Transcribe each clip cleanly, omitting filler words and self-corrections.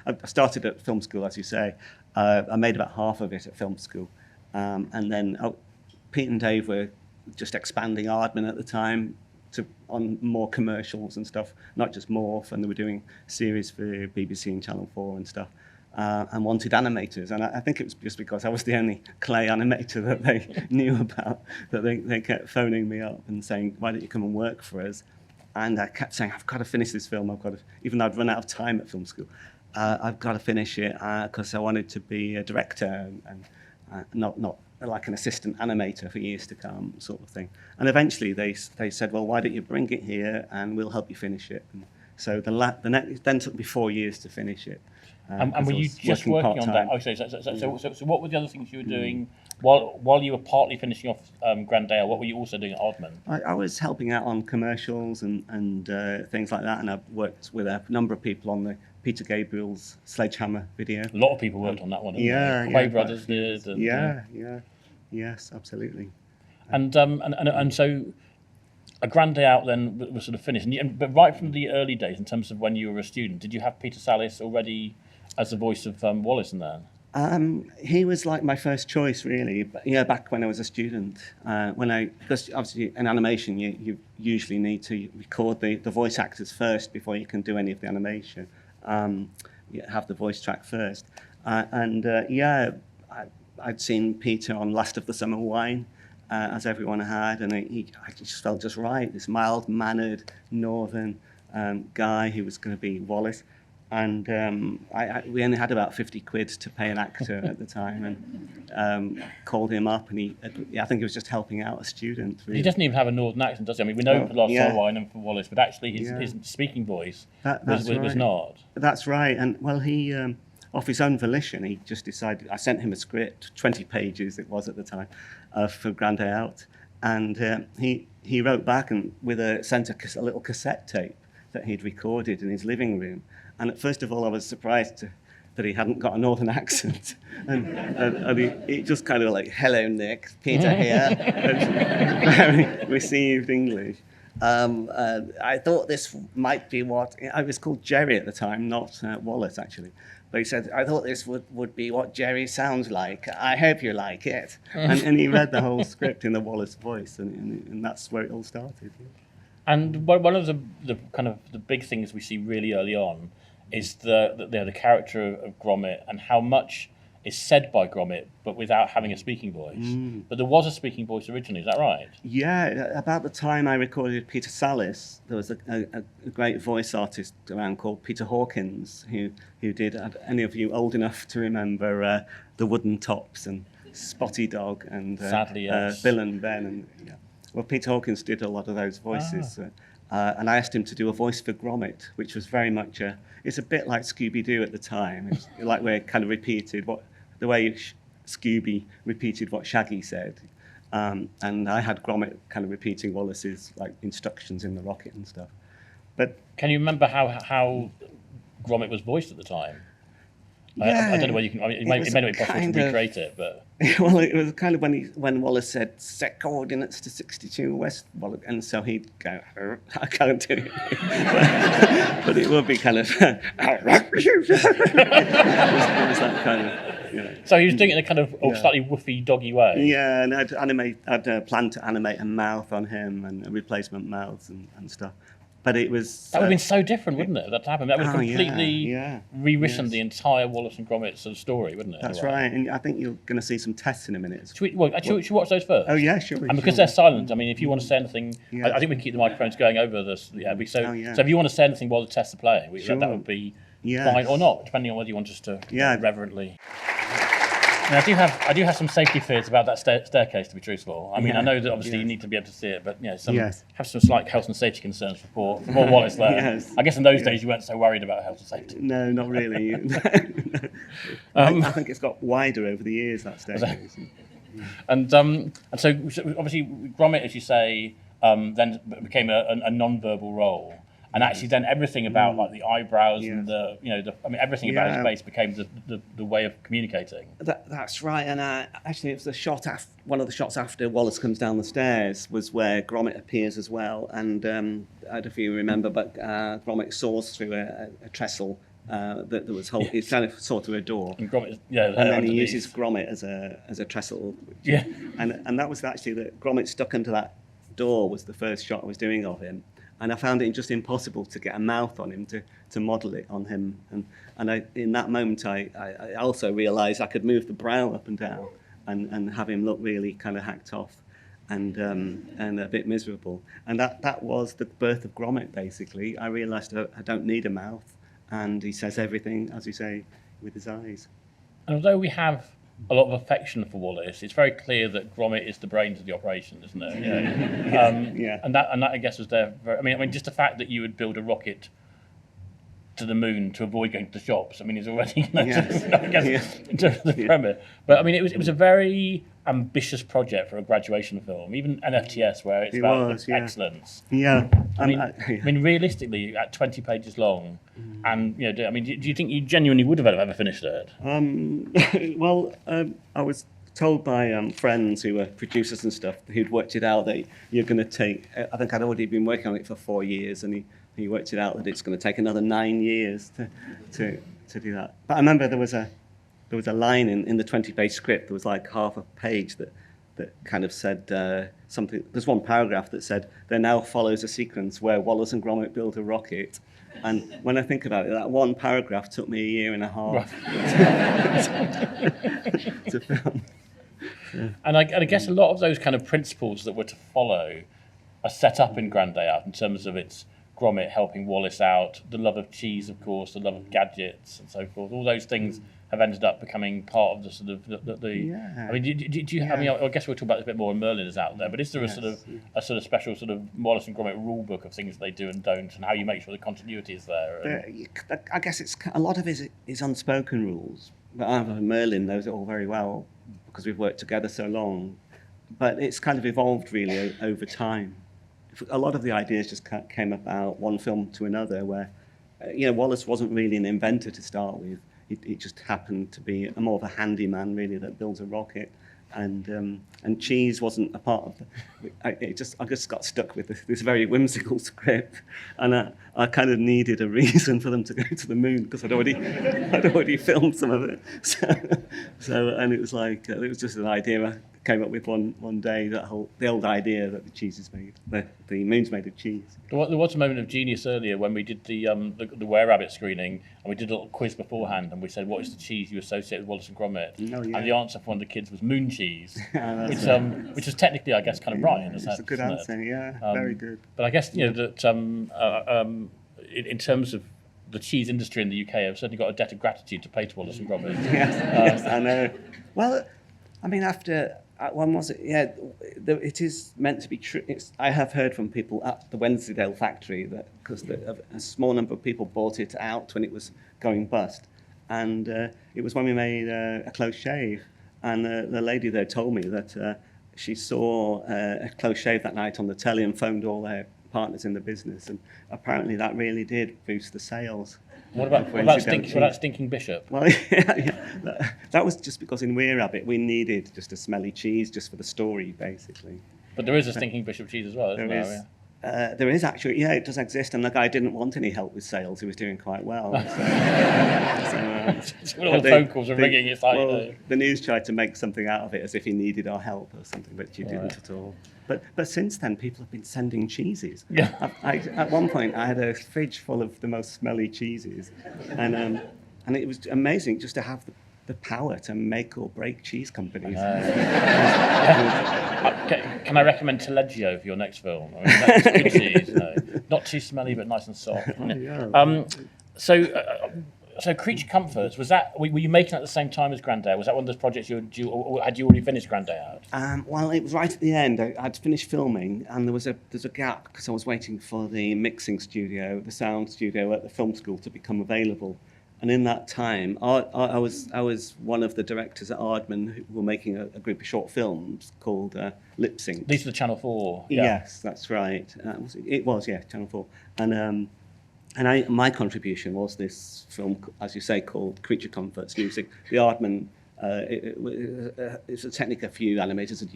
I started at film school, as you say. I made about half of it at film school. And then Pete and Dave were just expanding Aardman at the time on more commercials and stuff, not just Morph, and they were doing series for BBC and Channel 4 and stuff, and wanted animators. And I think it was just because I was the only clay animator that they knew about, that they kept phoning me up and saying, why don't you come and work for us? And I kept saying, I've got to finish this film. Even though I'd run out of time at film school, I've got to finish it because I wanted to be a director and not like an assistant animator for years to come, sort of thing. And eventually they said, well, why don't you bring it here and we'll help you finish it. And so it then took me 4 years to finish it. And were you just working on that? Okay, so what were the other things you were doing while you were partly finishing off Grandale? What were you also doing at Aardman? I was helping out on commercials and things like that, and I've worked with a number of people on the Peter Gabriel's Sledgehammer video. A lot of people worked on that one, didn't they? Quay Brothers did. Yes, absolutely. And so a Grande Out then was sort of finished. But right from the early days, in terms of when you were a student, did you have Peter Sallis already as the voice of Wallace in there? He was like my first choice, really. But, yeah, back when I was a student, because obviously in animation you usually need to record the voice actors first before you can do any of the animation. You have the voice track first, I'd seen Peter on Last of the Summer Wine, as everyone had, and I just felt just right. This mild-mannered northern guy who was going to be Wallace. And we only had about 50 quid to pay an actor at the time, and called him up, and I think he was just helping out a student. Really. He doesn't even have a northern accent, does he? I mean, we know for Last Summer Wine and for Wallace, but actually his speaking voice was not. That's right, and well, he, off his own volition, he just decided. I sent him a script, 20 pages it was at the time, for Grande Out, and he wrote back and sent a little cassette tape that he'd recorded in his living room. And first of all, I was surprised that he hadn't got a northern accent, and he just kind of like, "Hello, Nick, Peter here," very received English. I thought this might be what I was called Jerry at the time, not Wallace actually. But he said, "I thought this would be what Jerry sounds like. I hope you like it." And he read the whole script in the Wallace voice, and that's where it all started. And one of the kind of the big things we see really early on is the character of Gromit and how much is said by Gromit, but without having a speaking voice. But there was a speaking voice originally, is that right? Yeah, about the time I recorded Peter Sallis, there was a great voice artist around called Peter Hawkins, who did, any of you old enough to remember The Wooden Tops and Spotty Dog and Sadly, yes. Bill and Ben. And well, Peter Hawkins did a lot of those voices. And I asked him to do a voice for Gromit, which was very much it's a bit like Scooby-Doo at the time. It's like we kind of repeated the way Scooby repeated what Shaggy said. And I had Gromit kind of repeating Wallace's like instructions in the rocket and stuff. But can you remember how Gromit was voiced at the time? Yeah, I don't know whether you can. I mean, it may not be possible to recreate it, but well, it was kind of when Wallace said set coordinates to 62 West, and so he'd go, I can't do it, but it would be kind of. it was that kind of. You know. So he was doing it in a kind of slightly woofy, doggy way. Yeah, and I'd planned to animate a mouth on him and replacement mouths and stuff. But it was... That would have been so different, wouldn't it, if that happened? That would have completely rewritten the entire Wallace and Gromit sort of story, wouldn't it? That's right, and I think you're going to see some tests in a minute. Should we watch those first? Oh, yeah, sure. And because they're silent, I mean, if you want to say anything... I think we can keep the microphones going over this. So if you want to say anything while the tests are playing, that would be fine, or not, depending on whether you want us to reverently... And I do have some safety fears about that staircase, to be truthful. I mean, I know that obviously you need to be able to see it, but have some slight health and safety concerns for Wallace there. I guess in those days you weren't so worried about health and safety. No, not really. I think it's got wider over the years, that staircase. And so obviously Gromit, as you say, then became a non-verbal role. And actually, then everything about like the eyebrows and everything about his face became the way of communicating. That's right. And actually, it was one of the shots after Wallace comes down the stairs was where Gromit appears as well. And I don't know if you remember, but Gromit soars through a trestle that was it's kind of sort of a door. And Gromit, and then he uses Gromit as a trestle. And that was actually that Gromit stuck under that door was the first shot I was doing of him. And I found it just impossible to get a mouth on him, to model it on him. And in that moment, I also realised I could move the brow up and down and have him look really kind of hacked off and a bit miserable. And that was the birth of Gromit, basically. I realised I don't need a mouth, and he says everything, as you say, with his eyes. And although we have a lot of affection for Wallace, it's very clear that Gromit is the brains of the operation, isn't it? Yeah. And that I guess was there. I mean, just the fact that you would build a rocket to the moon to avoid going to the shops. I mean, it's already in terms of the premise. But I mean, it was a very ambitious project for a graduation film, even an FTS where it's about excellence. Yeah. I mean, realistically, at 20 pages long, and I mean, do you think you genuinely would have ever finished it? Well, I was told by friends who were producers and stuff who'd worked it out that you're going to take. I think I'd already been working on it for 4 years, and he worked it out that it's going to take another 9 years to do that. But I remember there was a line in the 20-page script. There was like half a page that kind of said something. There's one paragraph that said, "There now follows a sequence where Wallace and Gromit build a rocket." And when I think about it, that one paragraph took me 1.5 years to film. Yeah. And I guess a lot of those kind of principles that were to follow are set up in Grand Day Out in terms of its Gromit helping Wallace out, the love of cheese, of course, the love of gadgets and so forth. All those things have ended up becoming part of the sort of the I mean, do you? I mean, I guess we'll talk about this a bit more when Merlin is out there. But is there a sort of special sort of Wallace and Gromit rule book of things they do and don't, and how you make sure the continuity is there? I guess it's a lot of it is unspoken rules. But Merlin knows it all very well because we've worked together so long. But it's kind of evolved really over time. A lot of the ideas just came about one film to another, where Wallace wasn't really an inventor to start with. He just happened to be more of a handyman, really, that builds a rocket, and cheese wasn't a part of it. I just got stuck with this very whimsical script, and I kind of needed a reason for them to go to the moon because I'd already filmed some of it. So and it was like it was just an idea I came up with one day. The old idea that the cheese is made, the moon's made of cheese. There was a moment of genius earlier when we did the Were Rabbit screening, and we did a little quiz beforehand, and we said, "What is the cheese you associate with Wallace and Gromit?" Oh, yeah. And the answer for one of the kids was moon cheese, which is technically, I guess, kind of right in a sense. It's a good answer, very good. But I guess that in terms of the cheese industry in the UK, I've certainly got a debt of gratitude to pay to Wallace and Gromit. Yes, I know. Well, I mean, after. When was it? Yeah, it is meant to be true. I have heard from people at the Wensleydale factory that because a small number of people bought it out when it was going bust, and it was when we made a close shave, and the lady there told me that she saw a close shave that night on the telly and phoned all their partners in the business, and apparently that really did boost the sales. What about Stinking Bishop? Well, that was just because in We're Rabbit we needed just a smelly cheese just for the story, basically. But there is a Stinking Bishop cheese as well, isn't there? There is actually, it does exist, and the guy didn't want any help with sales. He was doing quite well. So all the phone calls are ringing. It's like the news tried to make something out of it as if he needed our help or something, but you didn't at all. But since then, people have been sending cheeses. Yeah. At one point, I had a fridge full of the most smelly cheeses, and it was amazing just to have the power to make or break cheese companies. Can I recommend Taleggio for your next film? I mean, that's good cheese, not too smelly but nice and soft. So Creature Comforts, were you making it at the same time as Grand Day Out? Was that one of those projects or had you already finished Grand Day Out? Well, it was right at the end. I'd finished filming, and there's a gap because I was waiting for the mixing studio, the sound studio at the film school to become available. And in that time, I was one of the directors at Aardman who were making a group of short films called Lip Sync. These are the Channel 4. Yeah. Yes, that's right. It was Channel 4. And my contribution was this film, as you say, called Creature Comforts, using the Aardman. It's a technique a few animators had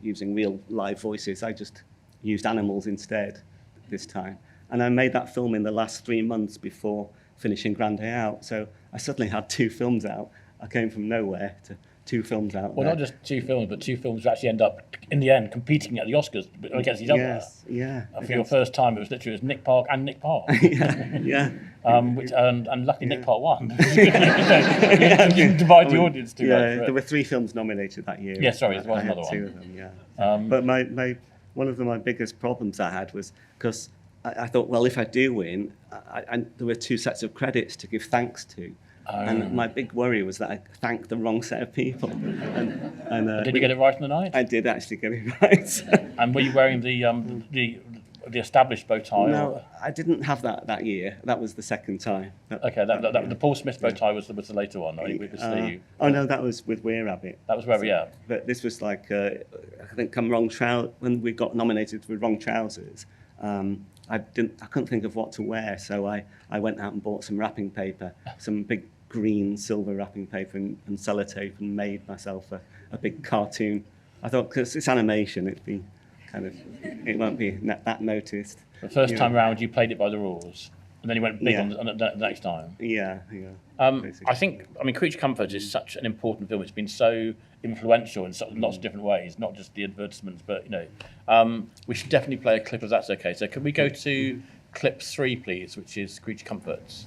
using real live voices. I just used animals instead this time. And I made that film in the last 3 months before finishing Grand Day Out. So I suddenly had 2 films out. I came from nowhere to 2 films out. Well, not just 2 films, but 2 films that actually end up, in the end, competing at the Oscars against each other. Yes, yeah. For your first time, it was literally Nick Park and Nick Park. yeah. And luckily Nick Park won. You didn't divide the audience too much. There were 3 films nominated that year. Yeah, sorry, there was another one. 2 of them, yeah. But one of my biggest problems I had was because I thought, well, if I do win, there were 2 sets of credits to give thanks to. And my big worry was that I thanked the wrong set of people. Did you get it right on the night? I did actually get it right. And were you wearing the established bow tie? No, I didn't have that year. That was the second time. Okay, the Paul Smith bow tie was the later one. Right? Oh no, that was with Weir Rabbit. That was where we are. But this was like I think when we got nominated with Wrong Trousers. I couldn't think of what to wear, so I went out and bought some wrapping paper, some big green silver wrapping paper and sellotape, and made myself a big cartoon. I thought, because it's animation, it won't be that noticed. The first time round, you played it by the rules, and then you went big on the next time. Yeah. I think, Creature Comforts is such an important film. It's been so influential in lots of different ways, not just the advertisements, but we should definitely play a clip if that's okay. So can we go to clip 3, please, which is Creature Comforts?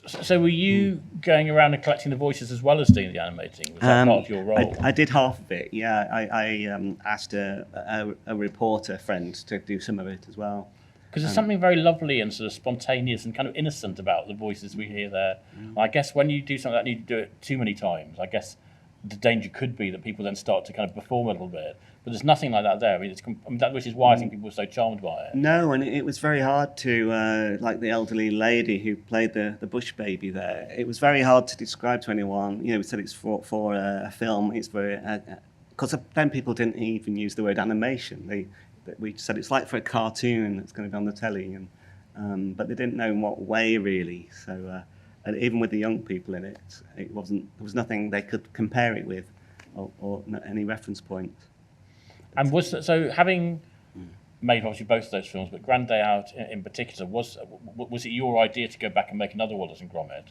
So were you going around and collecting the voices as well as doing the animating? Was that part of your role? I did half of it, yeah. I asked a reporter friend to do some of it as well. Because there's something very lovely and sort of spontaneous and kind of innocent about the voices we hear there. I guess when you do something like that, you do it too many times. I guess the danger could be that people then start to kind of perform a little bit. But there's nothing like that there. Which is why I think people were so charmed by it. No, and it was very hard to, like the elderly lady who played the bush baby there. It was very hard to describe to anyone. We said it's for a film. It's for because then people didn't even use the word animation. We said it's like for a cartoon that's going to be on the telly, but they didn't know in what way really. So, and even with the young people in it, there was nothing they could compare it with, or any reference point. And so having made obviously both of those films, but Grand Day Out in particular, was it your idea to go back and make another Wallace and Gromit?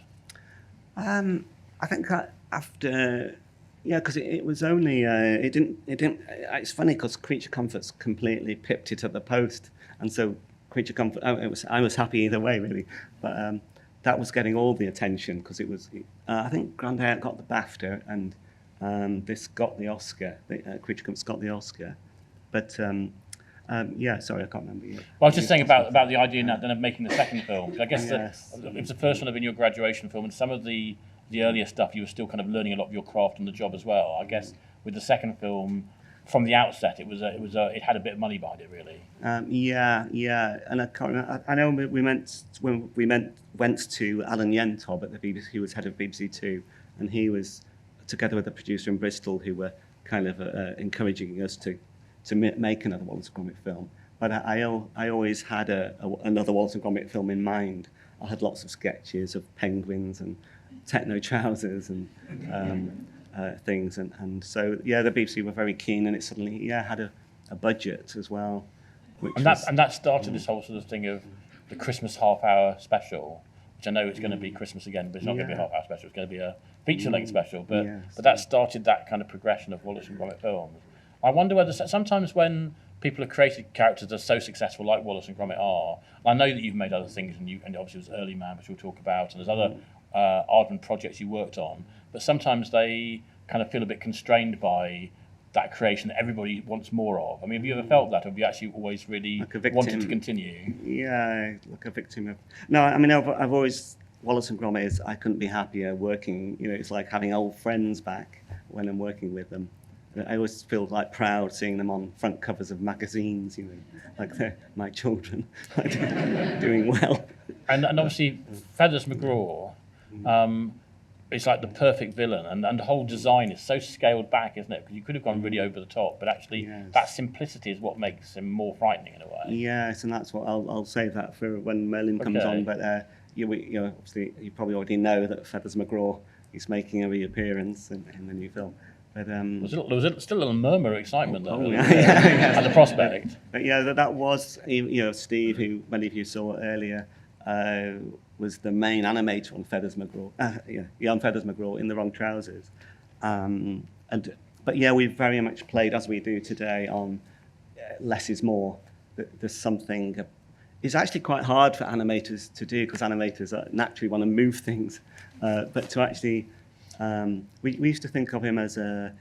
I think after. Yeah, because it was only it didn't. It's funny because Creature Comforts completely pipped it at the post, and so Creature Comfort. I was happy either way really, but that was getting all the attention because it was. I think Grand Day Out got the BAFTA, and this got the Oscar. Creature Comforts got the Oscar, but yeah, sorry, I can't remember. Well, I was just saying about the idea now then of making the second film. I guess it was the first one of in your graduation film, and some of the earlier stuff, you were still kind of learning a lot of your craft on the job as well. I guess with the second film, from the outset, it had a bit of money behind it, really. Yeah, and I know we went to Alan Yentob at the BBC, who was head of BBC Two, and he was together with a producer in Bristol who were kind of encouraging us to make another Wallace and Gromit film. But I always had another Wallace and Gromit film in mind. I had lots of sketches of penguins and techno trousers and things, and so the BBC were very keen, and it suddenly had a budget as well. And that started this whole sort of thing of the Christmas half-hour special, which I know it's going to be Christmas again, but it's not going to be a half-hour special. It's going to be a feature-length special. But that started that kind of progression of Wallace and Gromit films. I wonder whether sometimes when people have created characters that are so successful like Wallace and Gromit are, I know that you've made other things, and obviously it was Early Man, which we'll talk about, and there's other Aardman projects you worked on, but sometimes they kind of feel a bit constrained by that creation that everybody wants more of. I mean, have you ever felt that, or have you actually always really wanted to continue? Yeah, like a victim of... No, I mean, I've always... Wallace and Gromit is... I couldn't be happier working. It's like having old friends back when I'm working with them. I always feel like proud seeing them on front covers of magazines, like they're my children, doing well. And obviously, Feathers McGraw, it's like the perfect villain, and the whole design is so scaled back, isn't it? Because you could have gone really over the top, but actually that simplicity is what makes him more frightening in a way. Yes, and that's what I'll save that for when Merlin comes on. But obviously you probably already know that Feathers McGraw is making a reappearance in the new film. But there was still a little murmur of excitement though, at the prospect. But that was Steve, who many of you saw earlier. was the main animator on Feathers McGraw. On Feathers McGraw in The Wrong Trousers. But yeah, we very much played, as we do today, on less is more. There's something. It's actually quite hard for animators to do, because animators naturally want to move things. But to actually, we used to think of him as a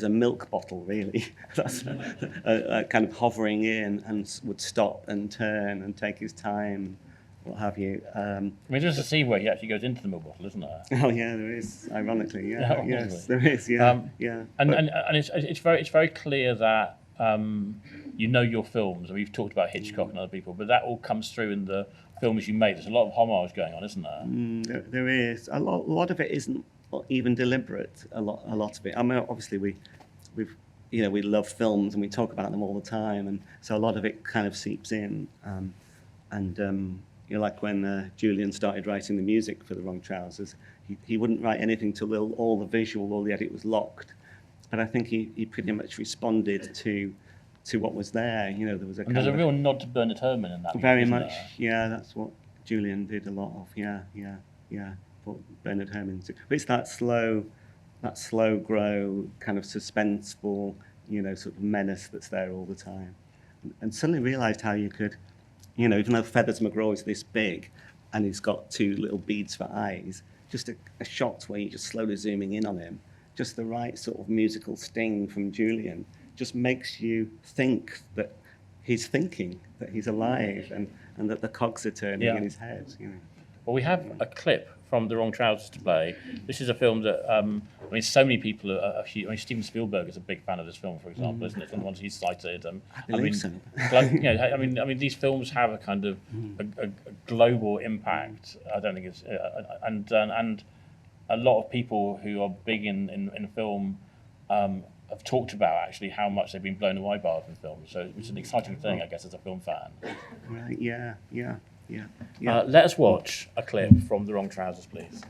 milk bottle, really. That's kind of hovering in and would stop and turn and take his time, what have you. I mean, there's a scene where he actually goes into the milk bottle, isn't there? Oh yeah, there is. Ironically, yeah. Yes, there is. Yeah, yeah. And it's very clear that you know your films. And we've talked about Hitchcock and other people, but that all comes through in the films you made. There's a lot of homage going on, isn't there? There is. A lot of it isn't even deliberate. A lot of it. I mean, obviously we love films and we talk about them all the time, and so a lot of it kind of seeps in. Like when Julian started writing the music for The Wrong Trousers, he wouldn't write anything till all the visual, all the edit was locked. But I think he pretty much responded to what was there. There was there's a real nod to Bernard Herrmann in that. Very much, yeah. That's what Julian did a lot of. Yeah. What Bernard Herrmann did. But it's that slow grow, kind of suspenseful, sort of menace that's there all the time. And suddenly realised how you could, even though Feathers McGraw is this big, and he's got two little beads for eyes, just a shot where you're just slowly zooming in on him, just the right sort of musical sting from Julian, just makes you think that he's thinking, that he's alive, and that the cogs are turning in his head. Well, we have a clip from The Wrong Trousers to play. This is a film that, so many people are huge. Steven Spielberg is a big fan of this film, for example, isn't it? From the ones he's cited. I believe so. These films have a kind of a global impact. I don't think it's, and a lot of people who are big in film have talked about actually how much they've been blown away by the film. So it's an exciting thing, I guess, as a film fan. Right. Yeah. Let us watch a clip from The Wrong Trousers, please.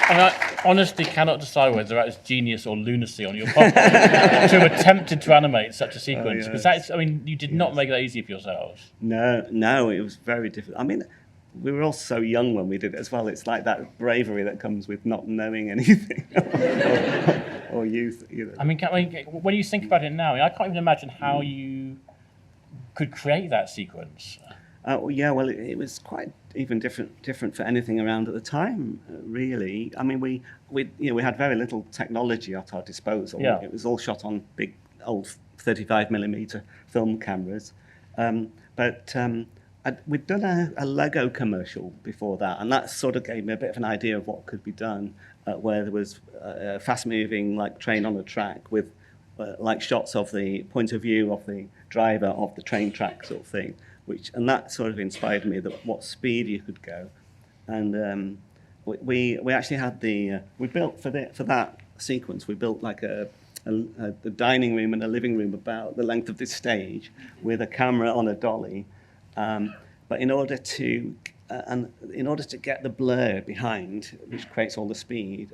I honestly cannot decide whether that is genius or lunacy on your part to have attempted to animate such a sequence, because you did not make that easy for yourselves. No, it was very difficult. I mean, we were all so young when we did it as well. It's like that bravery that comes with not knowing anything. Or youth, I mean, when you think about it now, I can't even imagine how you could create that sequence. Well, it was quite even different for anything around at the time, really. I mean, we had very little technology at our disposal. Yeah. It was all shot on big old 35mm film cameras, but we'd done a Lego commercial before that, and that sort of gave me a bit of an idea of what could be done, where there was a fast-moving train on a track with shots of the point of view of the driver of the train track sort of thing, and that sort of inspired me that what speed you could go, and we actually had we built for that sequence, we built like a dining room and a living room about the length of this stage with a camera on a dolly. But in order to get the blur behind, which creates all the speed,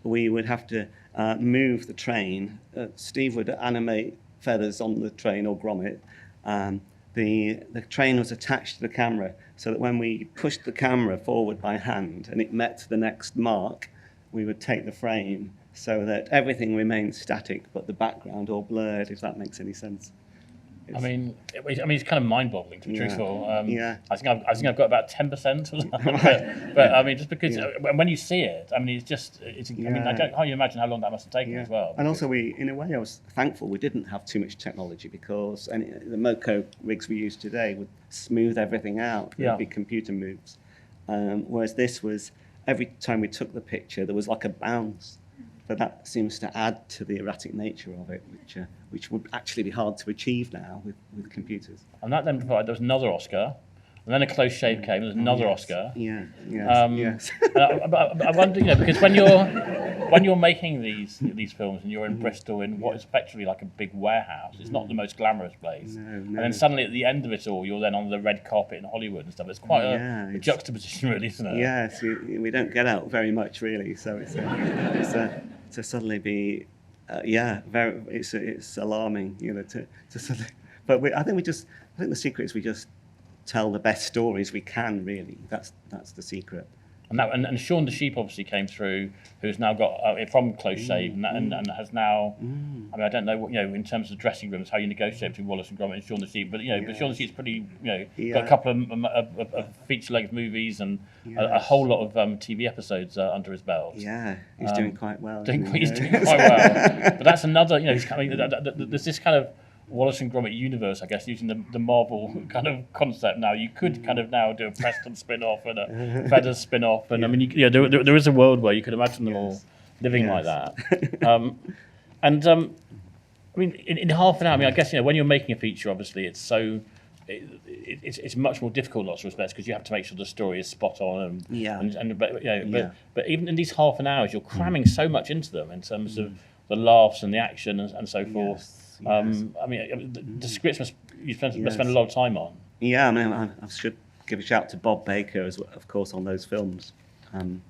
we would have to move the train. Steve would animate Feathers on the train, or Gromit. The train was attached to the camera, so that when we pushed the camera forward by hand and it met the next mark, we would take the frame so that everything remained static, but the background all blurred, if that makes any sense. I mean, it's kind of mind-boggling, to be truthful. I think I've got about 10%, but I mean, just because when you see it, I mean, I can't imagine how long that must have taken as well. And also, in a way, I was thankful we didn't have too much technology, because the Moco rigs we use today would smooth everything out. There'd be computer moves, whereas this was every time we took the picture, there was like a bounce. But that seems to add to the erratic nature of it, which would actually be hard to achieve now with computers. And that then provided there was another Oscar, and then a close shave came. There's another Oscar. Yes. I wonder, because when you're making these films and you're in Bristol in what is effectively like a big warehouse, it's not the most glamorous place. No. And then suddenly at the end of it all, you're then on the red carpet in Hollywood and stuff. It's quite a juxtaposition, really, isn't it? Yes, we don't get out very much, really. So to suddenly be, it's alarming, to suddenly But I think the secret is we just tell the best stories we can. Really, that's the secret. And Shaun the Sheep obviously came through, who's now got from Close Shave, and has now. I mean, I don't know what in terms of dressing rooms, how you negotiate between Wallace and Gromit and Shaun the Sheep, but but Shaun the Sheep's pretty. Got a couple of feature-length movies and a whole lot of TV episodes under his belt. Yeah, he's doing quite well. He's doing quite well. But that's another. There's this kind of Wallace and Gromit universe, I guess, using the Marvel kind of concept now. You could kind of now do a Preston spin-off and a Feathers spin-off. And I mean, there is a world where you could imagine them all living like that. I mean, in half an hour, I mean, I guess, when you're making a feature, obviously, it's so... It's much more difficult in lots of respects because you have to make sure the story is spot on. But even in these half an hours, you're cramming so much into them in terms of the laughs and the action and so forth. I mean, the scripts you spend a lot of time on. Yeah, I mean, I should give a shout to Bob Baker, of course, on those films. And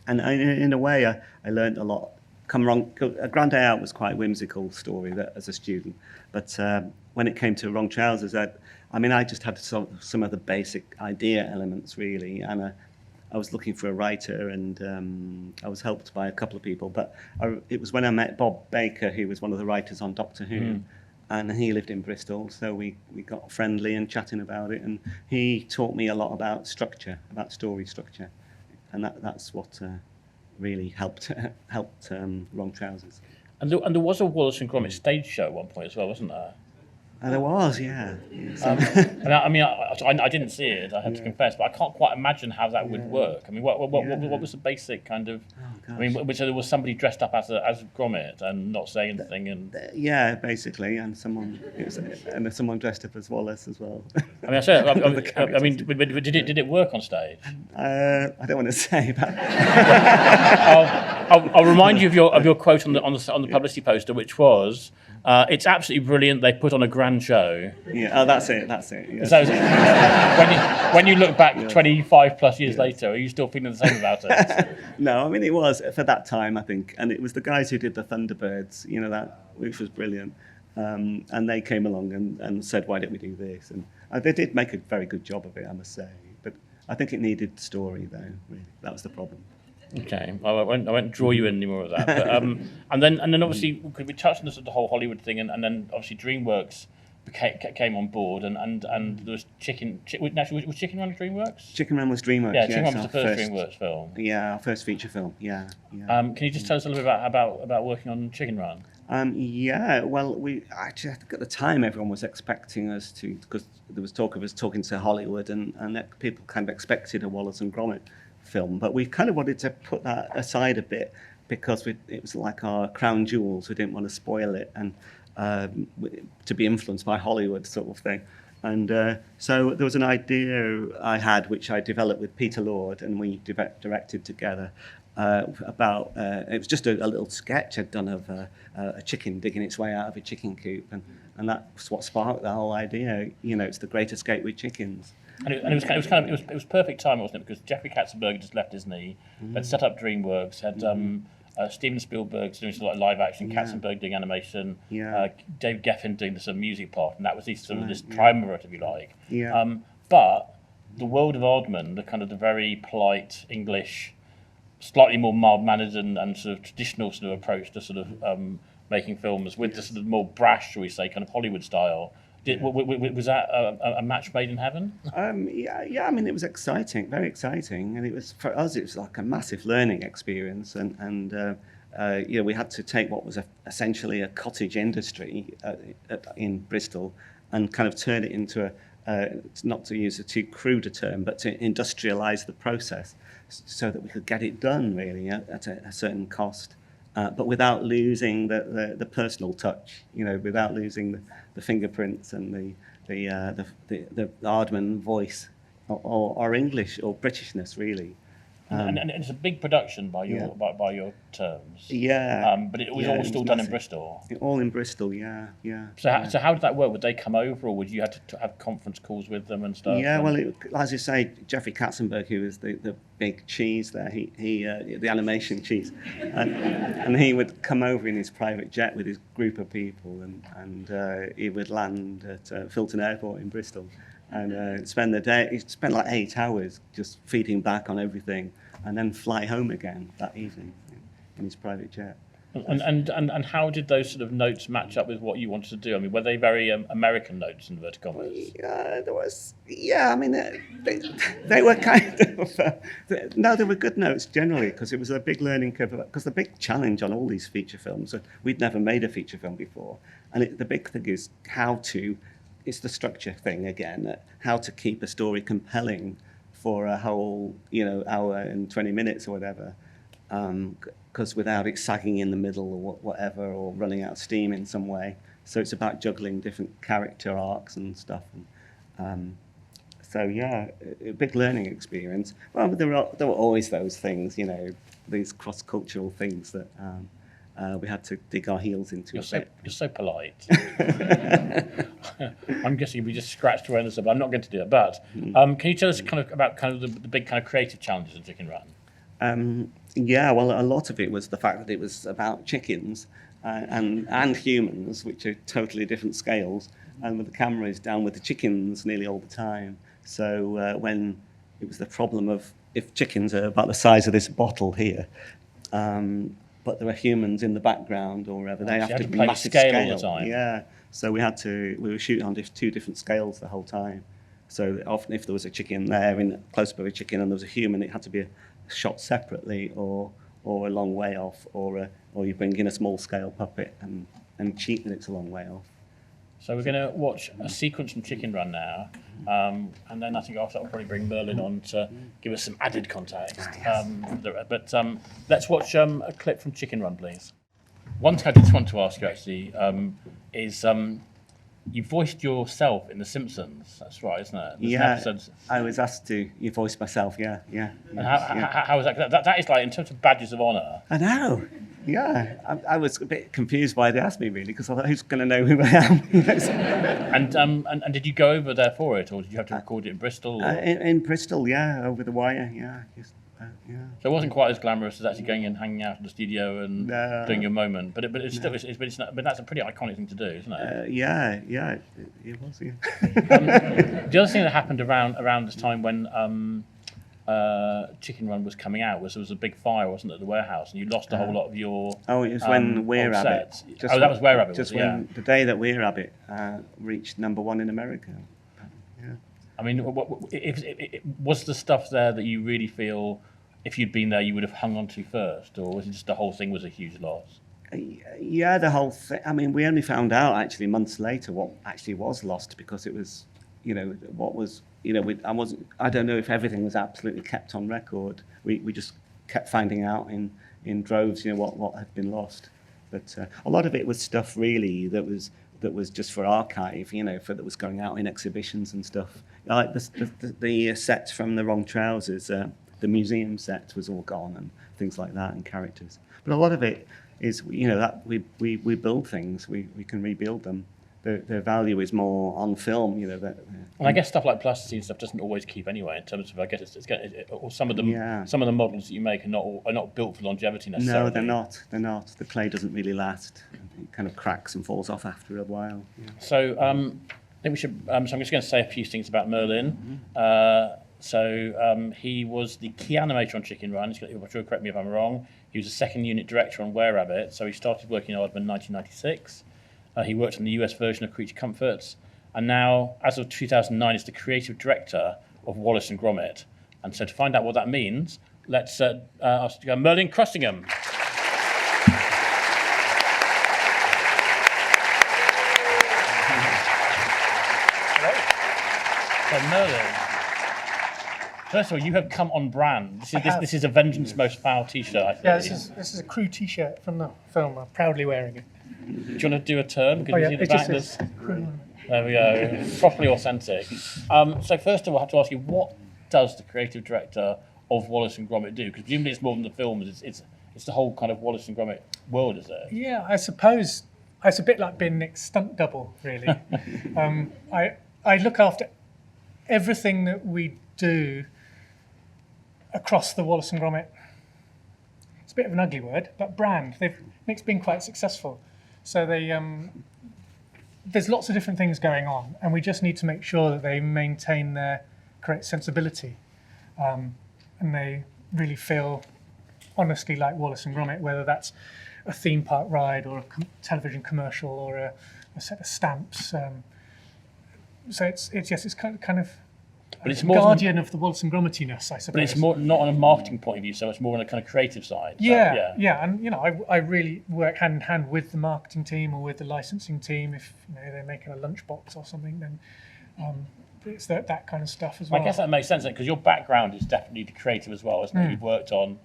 in a way, I learned a lot. A Grand Day Out was quite a whimsical story as a student, but when it came to Wrong Trousers, I just had some of the basic idea elements, really, and I was looking for a writer, and I was helped by a couple of people. But it was when I met Bob Baker, who was one of the writers on Doctor Who, and he lived in Bristol, so we got friendly and chatting about it, and he taught me a lot about structure, about story structure, and that's what really helped Wrong Trousers. And there was a Wallace and Gromit stage show at one point as well, wasn't there? There was, yeah. I didn't see it, I have to confess, but I can't quite imagine how that would work. I mean, what was the basic kind of... I mean, which there was somebody dressed up as Gromit and not saying anything, and... Yeah, basically, and someone dressed up as Wallace as well. I mean, did it work on stage? I don't want to say, but... I'll remind you of your quote on the publicity poster, which was... it's absolutely brilliant. They put on a grand show. Yeah, that's it. Yes. So, when you look back 25 plus years later, are you still feeling the same about it? No, I mean, it was for that time, I think, and it was the guys who did the Thunderbirds, which was brilliant, and they came along and said, "Why don't we do this?" And they did make a very good job of it, I must say. But I think it needed story, though. Really, that was the problem. Okay, I won't draw you in anymore of that. But, and then obviously, could we touch on this the whole Hollywood thing, and then obviously DreamWorks came on board, and there was Chicken. Was Chicken Run DreamWorks? Chicken Run was DreamWorks. Yeah, Chicken Run was the first DreamWorks film. Yeah, our first feature film. Yeah. Can you just tell us a little bit about working on Chicken Run? Well, we actually, I think at the time everyone was expecting us to, because there was talk of us talking to Hollywood, and that people kind of expected a Wallace and Gromit film, but we kind of wanted to put that aside a bit because it was like our crown jewels. We didn't want to spoil it and to be influenced by Hollywood sort of thing. And so there was an idea I had, which I developed with Peter Lord, and we directed together about, it was just a little sketch I'd done of a chicken digging its way out of a chicken coop, and that's what sparked the whole idea. It's the Great Escape with Chickens. And it was perfect time, wasn't it? Because Jeffrey Katzenberg just left Disney, had set up DreamWorks, had Steven Spielberg doing sort of live action, Katzenberg doing animation, Dave Geffen doing the sort of music part, and that was this triumvirate, if you like. But the world of Aardman, the very polite English, slightly more mild-mannered and sort of traditional sort of approach to sort of making films with the sort of more brash, shall we say, kind of Hollywood style. Was that a match made in heaven? Yeah. I mean, it was exciting, very exciting, and it was for us. It was like a massive learning experience, and we had to take what was essentially a cottage industry in Bristol, and kind of turn it into not to use a too crude a term, but to industrialise the process, so that we could get it done really at a certain cost. But without losing the personal touch, without losing the fingerprints and the Aardman voice or English or Britishness, really. And it's a big production by your by your terms. Yeah. But it was all still done in Bristol. All in Bristol, yeah. So how did that work? Would they come over, or would you have to have conference calls with them and stuff? Yeah, well, as you say, Jeffrey Katzenberg, who was the big cheese there, he the animation cheese, and he would come over in his private jet with his group of people, and he would land at Filton Airport in Bristol, and spend the day. He spent like 8 hours just feeding back on everything, and then fly home again that evening in his private jet. And how did those sort of notes match up with what you wanted to do? I mean, were they very American notes, in inverted commas? There was, I mean, they were kind of, no, they were good notes generally, because it was a big learning curve. Because the big challenge on all these feature films, we'd never made a feature film before, and the big thing is it's the structure thing again, how to keep a story compelling for a whole, hour and 20 minutes or whatever. Because without it sagging in the middle or whatever, or running out of steam in some way. So it's about juggling different character arcs and stuff. And, a big learning experience. Well, there were always those things, these cross-cultural things that we had to dig our heels into. You're so polite. I'm guessing we just scratched around this, but I'm not going to do it. But can you tell us about the big kind of creative challenges of Chicken Run? Well, a lot of it was the fact that it was about chickens and humans, which are totally different scales, and with the cameras down with the chickens nearly all the time. So when it was the problem of if chickens are about the size of this bottle here, but there are humans in the background or whatever, they have to be massive scale all the time. Yeah, so we were shooting on 2 different scales the whole time. So often if there was a chicken there in close up of a chicken and there was a human, it had to be shot separately or a long way off, or you bring in a small scale puppet and cheat that it's a long way off. So we're going to watch a sequence from Chicken Run now, and then I think after I'll probably bring Merlin on to give us some added context. But let's watch a clip from Chicken Run, please. One thing I just want to ask you actually is you voiced yourself in The Simpsons. That's right, isn't it? There's I was asked to voice myself. Yeah. And how was that? That is like in terms of badges of honour. I know. Yeah, I was a bit confused why they asked me really, because I thought, who's going to know who I am? and did you go over there for it, or did you have to record it in Bristol? In Bristol, over the wire. Yeah. So it wasn't quite as glamorous as actually going and hanging out in the studio and doing your moment, but it's not. But that's a pretty iconic thing to do, isn't it? Yeah, it was. Yeah. The other thing that happened around this time when Chicken Run was coming out was there was a big fire, wasn't it, at the warehouse, and you lost a whole lot of your. It was when Were Rabbit. That was Were Rabbit. Just when the day that Were Rabbit reached #1 in America. Yeah. I mean, was the stuff there that you really feel, if you'd been there, you would have hung on to first, or was it just the whole thing was a huge loss? Yeah, the whole thing. I mean, we only found out actually months later what actually was lost, because it was, what was, I don't know if everything was absolutely kept on record. We just kept finding out in droves, what had been lost. But a lot of it was stuff really that was just for archive, that was going out in exhibitions and stuff. Like the sets from The Wrong Trousers, the museum set was all gone and things like that, and characters. But a lot of it is, that we build things, we can rebuild them. The value is more on film, And I guess stuff like plasticine stuff doesn't always keep anyway. In terms of, I guess or some of them, some of the models that you make are not built for longevity necessarily. No, they're not. The clay doesn't really last. It kind of cracks and falls off after a while. Yeah. So I think we should. So I'm just going to say a few things about Merlin. He was the key animator on Chicken Run. Correct me if I'm wrong. He was the second unit director on Were Rabbit. So he started working on Aardman in 1996. He worked on the US version of Creature Comforts, and now, as of 2009, is the creative director of Wallace and Gromit. And so to find out what that means, let's ask Merlin Crossingham. Hello. So Merlin, first of all, you have come on brand. This is a Vengeance Most Fowl t-shirt, I think. Yeah, this is a crew t-shirt from the film. I'm proudly wearing it. Do you want to do a turn? There we go. Properly authentic. So first of all, I have to ask you, what does the creative director of Wallace and Gromit do? Because presumably it's more than the films. It's the whole kind of Wallace and Gromit world, is it? Yeah, I suppose it's a bit like being Nick's stunt double, really. I look after everything that we do across the Wallace and Gromit. It's a bit of an ugly word, but brand. Nick's been quite successful, so there's lots of different things going on, and we just need to make sure that they maintain their correct sensibility, and they really feel honestly like Wallace and Gromit, whether that's a theme park ride or a television commercial or a set of stamps. So it's kind of but it's more guardian of the Wallace and Gromitiness, I suppose. But it's more not on a marketing point of view, so much more on a kind of creative side. Yeah, and I really work hand in hand with the marketing team or with the licensing team. If they're making a lunchbox or something, then it's that kind of stuff as well. I guess that makes sense because your background is definitely creative as well, isn't it? You've worked on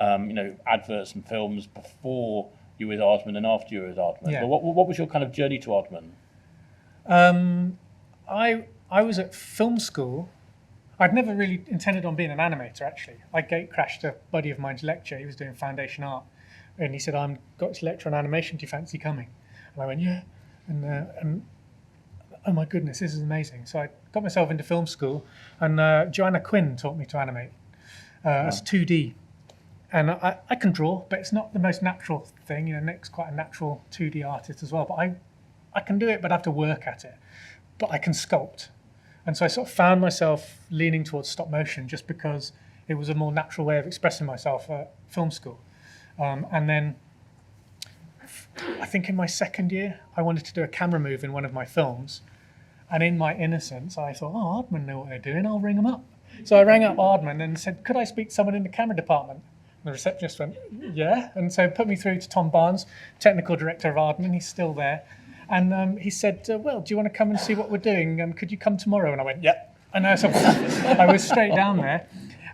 adverts and films before you were with Aardman and after you were with Aardman. Yeah. But what was your kind of journey to Aardman? I was at film school. I'd never really intended on being an animator, actually. I gate crashed a buddy of mine's lecture. He was doing foundation art. And he said, I've got this lecture on animation. Do you fancy coming? And I went, yeah. And oh my goodness, this is amazing. So I got myself into film school. And Joanna Quinn taught me to animate as 2D. And I can draw, but it's not the most natural thing. Nick's quite a natural 2D artist as well. But I can do it, but I have to work at it. But I can sculpt. And so I sort of found myself leaning towards stop motion just because it was a more natural way of expressing myself at film school. And then I think in my second year, I wanted to do a camera move in one of my films. And in my innocence, I thought, Aardman know what they're doing, I'll ring them up. So I rang up Aardman and said, could I speak to someone in the camera department? And the receptionist went, yeah. And so put me through to Tom Barnes, technical director of Aardman. He's still there. And he said, well, do you want to come and see what we're doing? Could you come tomorrow? And I went, yep. And so I was straight down there.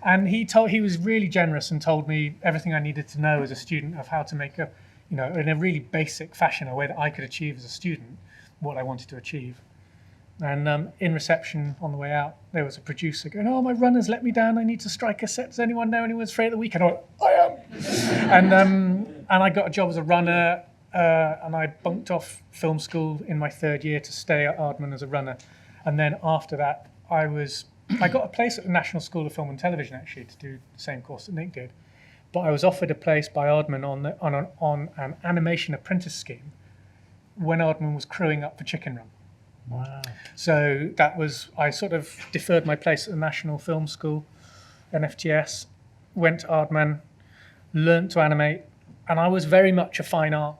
And he was really generous and told me everything I needed to know as a student of how to make in a really basic fashion, a way that I could achieve as a student what I wanted to achieve. And in reception on the way out, there was a producer going, oh, my runner's let me down. I need to strike a set. Does anyone know anyone's free at the weekend? I went, I am. And I got a job as a runner. And I bunked off film school in my third year to stay at Aardman as a runner. And then after that, I got a place at the National School of Film and Television, actually, to do the same course that Nick did. But I was offered a place by Aardman on an animation apprentice scheme when Aardman was crewing up for Chicken Run. Wow. So I sort of deferred my place at the National Film School, NFTS, went to Aardman, learnt to animate, and I was very much a fine art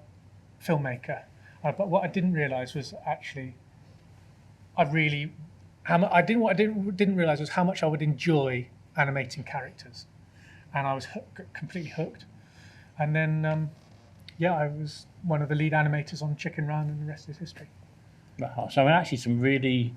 filmmaker. But what I didn't realise was actually, didn't realise was how much I would enjoy animating characters, and I was completely hooked. And then, I was one of the lead animators on Chicken Run, and the rest is history. Wow. So actually some really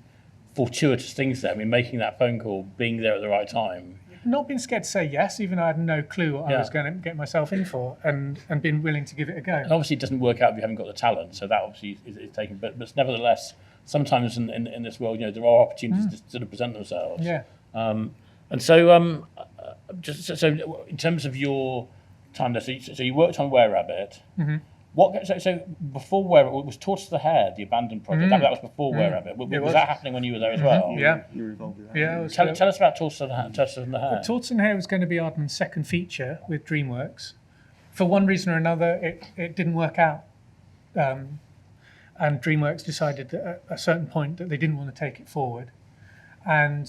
fortuitous things there. Making that phone call, being there at the right time. Not being scared to say yes, even though I had no clue what I was going to get myself in for, and being willing to give it a go. And obviously it doesn't work out if you haven't got the talent, so that obviously is taken. But nevertheless, sometimes in this world, there are opportunities to sort of present themselves. Yeah. And so, so in terms of your time there, so you worked on Were Rabbit. Mm-hmm. So before Were Rabbit, was Tortoise of the Hare, the abandoned project? That was before Were Rabbit. Was that happening when you were there as well? Yeah. You were involved with that. Yeah. Tell us about Tortoise of the Hare. Tortoise and the Hare was going to be Aardman's second feature with DreamWorks. For one reason or another, it didn't work out. And DreamWorks decided that at a certain point that they didn't want to take it forward. And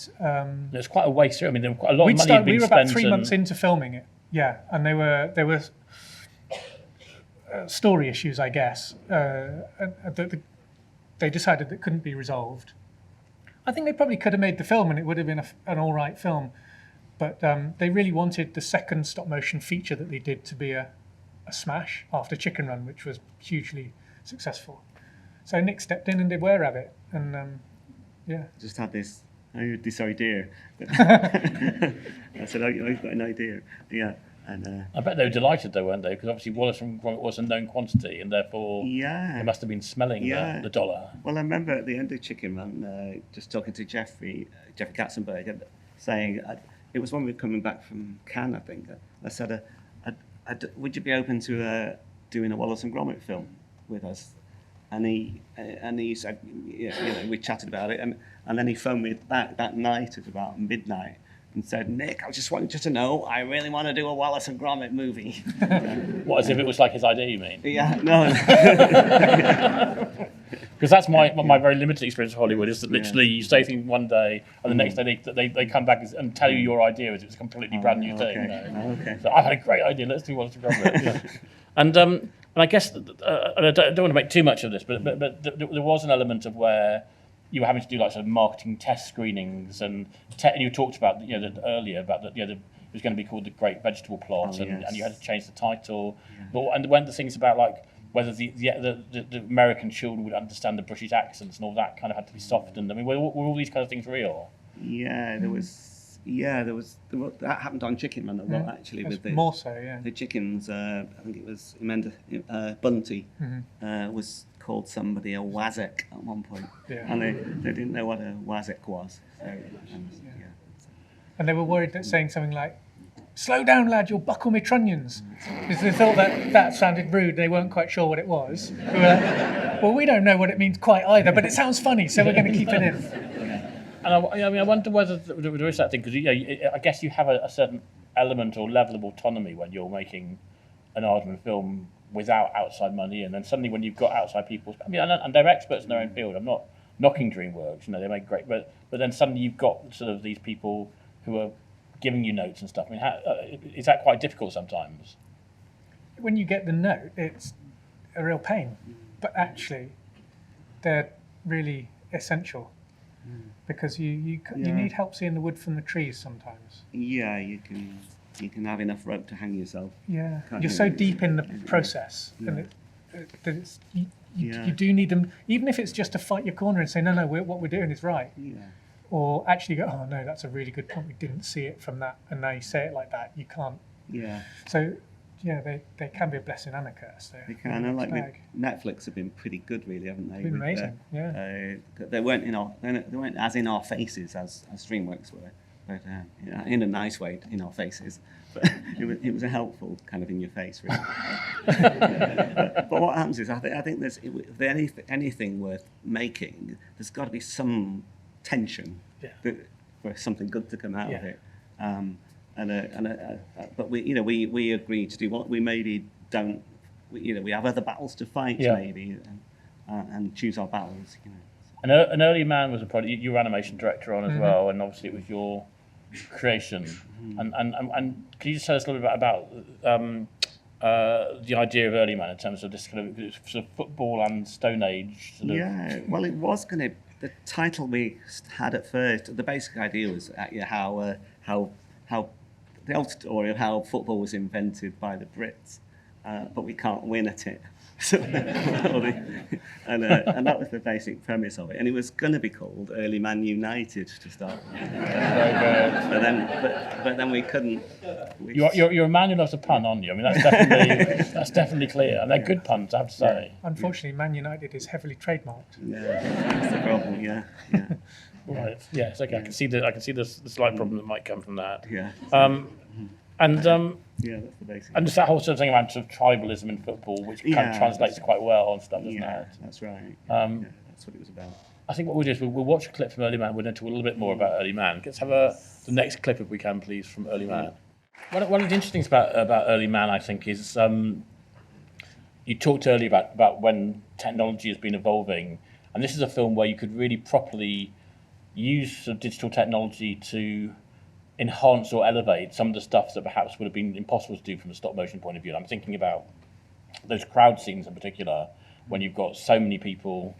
there's quite a way through. There were quite a lot of money had been spent. We were about 3 months into filming it. Yeah, and there were story issues, I guess. They decided that couldn't be resolved. I think they probably could have made the film, and it would have been an all right film. But they really wanted the second stop motion feature that they did to be a smash after Chicken Run, which was hugely successful. So Nick stepped in and did Were Rabbit, and Just had this idea. I said, I've got an idea. Yeah. And I bet they were delighted though, weren't they? Because obviously Wallace and Gromit was a known quantity, and therefore they must have been smelling the dollar. Well, I remember at the end of Chicken Run, just talking to Jeffrey Katzenberg, saying it was when we were coming back from Cannes, I think. I said, would you be open to doing a Wallace and Gromit film with us? And he said, yeah, we chatted about it, and then he phoned me back that night at about midnight and said, Nick, I just wanted you to know, I really want to do a Wallace and Gromit movie. What, as if it was like his idea, you mean? Yeah, no. Because that's my very limited experience of Hollywood, is that literally you say things one day, and the next day they come back and tell you your idea as it's a completely brand new thing. Okay. So I've had a great idea, let's do Wallace and Gromit. And I guess, and I don't want to make too much of this, but there was an element of where you were having to do like sort of marketing test screenings, and you talked about earlier about that it was going to be called The Great Vegetable Plot, and you had to change the title. But and when the things about like whether the American children would understand the British accents and all that kind of had to be softened. I mean, were all these kind of things real? Yeah, there was that happened on Chicken Run a lot actually. With more so, yeah. The chickens, I think it was Amanda Bunty was called somebody a Wazek at one point, and they didn't know what a Wazek was. So, and they were worried that saying something like, "Slow down, lad, you'll buckle me trunnions," because they thought that sounded rude. They weren't quite sure what it was. We were like, well, we don't know what it means quite either, but it sounds funny, so we're going to keep it in. And I wonder whether there is that thing, because I guess you have a certain element or level of autonomy when you're making an Aardman film without outside money, and then suddenly when you've got outside people, and they're experts in their own field. I'm not knocking DreamWorks, they make great, but then suddenly you've got sort of these people who are giving you notes and stuff. I mean, is that quite difficult sometimes? When you get the note, it's a real pain, but actually, they're really essential. Because you need help seeing the wood from the trees sometimes. Yeah, you can have enough rope to hang yourself. Yeah, you're so deep in the process, and you do need them, even if it's just to fight your corner and say, no, what we're doing is right. Yeah. Or actually go, oh no, that's a really good point. We didn't see it from that, and now you say it like that. You can't. Yeah. So. Yeah, they can be a blessing and a curse. They can. And like Netflix have been pretty good, really, haven't they? Been amazing. They weren't as in our faces as DreamWorks were, but in a nice way in our faces. But it was a helpful kind of in your face, really. but what happens is I think there's anything worth making, there's got to be some tension for something good to come out of it. But we agreed to do what we maybe don't. We have other battles to fight maybe, and choose our battles. An Early Man was a project you were animation director on as well, and obviously it was your creation. And can you just tell us a little bit about the idea of Early Man in terms of this kind of sort of football and Stone Age? Well, it was going to. The title we had at first, the basic idea was how the old story of how football was invented by the Brits, but we can't win at it. And that was the basic premise of it. And it was going to be called Early Man United to start with. But then we couldn't. You're a man who loves a pun, aren't you? I mean, that's definitely clear. And they're good puns, I have to say. Unfortunately, Man United is heavily trademarked. Yeah, that's the problem. Yeah. Right. Yes. Okay. I can see the slight problem that might come from that. Yeah. That's the basic. And just that whole sort of thing around sort of tribalism in football, which kind of translates quite well and stuff, doesn't it? That's right. That's what it was about. I think what we'll do is we'll watch a clip from Early Man. We're going to talk a little bit more about Early Man. Let's have the next clip, if we can, please, from Early Man. One of the interesting things about Early Man, I think, is you talked earlier about when technology has been evolving, and this is a film where you could really properly use sort of digital technology to enhance or elevate some of the stuff that perhaps would have been impossible to do from a stop motion point of view. And I'm thinking about those crowd scenes in particular, when you've got so many people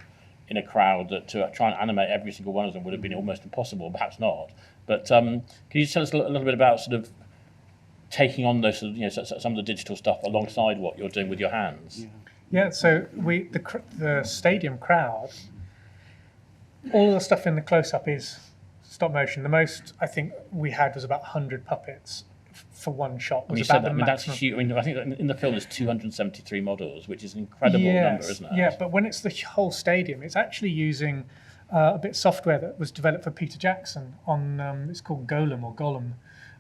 in a crowd that to try and animate every single one of them would have been almost impossible, perhaps not. But can you tell us a little bit about sort of taking on those sort of, some of the digital stuff alongside what you're doing with your hands? Yeah, so the stadium crowd, all of the stuff in the close-up is stop motion. The most I think we had was about 100 puppets for one shot. When you said that, that's huge. I mean, I think in the film there's 273 models, which is an incredible number, isn't it? Yeah, but when it's the whole stadium, it's actually using a bit of software that was developed for Peter Jackson on, it's called Golem,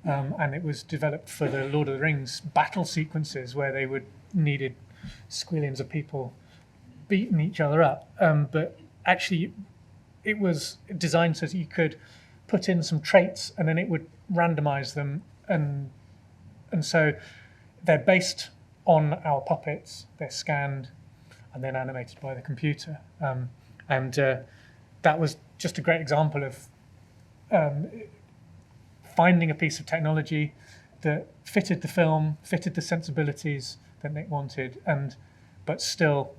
and it was developed for the Lord of the Rings battle sequences where they needed squillions of people beating each other up. But actually, it was designed so that you could put in some traits and then it would randomize them, and so they're based on our puppets. They're scanned and then animated by the computer. And that was just a great example of finding a piece of technology that fitted the film, fitted the sensibilities that Nick wanted, but still,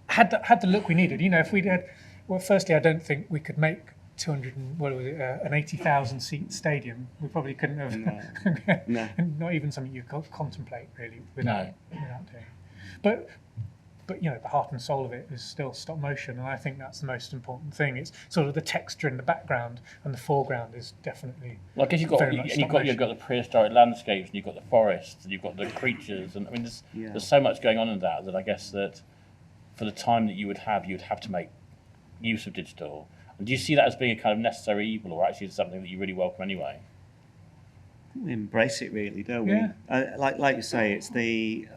had the look we needed. If we'd had, well, firstly, I don't think we could make an 80,000 seat stadium. We probably couldn't have. No. Not even something you could contemplate really without doing. But the heart and soul of it is still stop motion, and I think that's the most important thing. It's sort of the texture in the background, and the foreground is definitely. Well, I guess you've got the prehistoric landscapes, and you've got the forests, and you've got the creatures, and I mean, there's so much going on in that I guess that for the time that you would have to make use of digital. And do you see that as being a kind of necessary evil, or actually something that you really welcome anyway? We embrace it, really, don't we? Yeah. Like you say, it's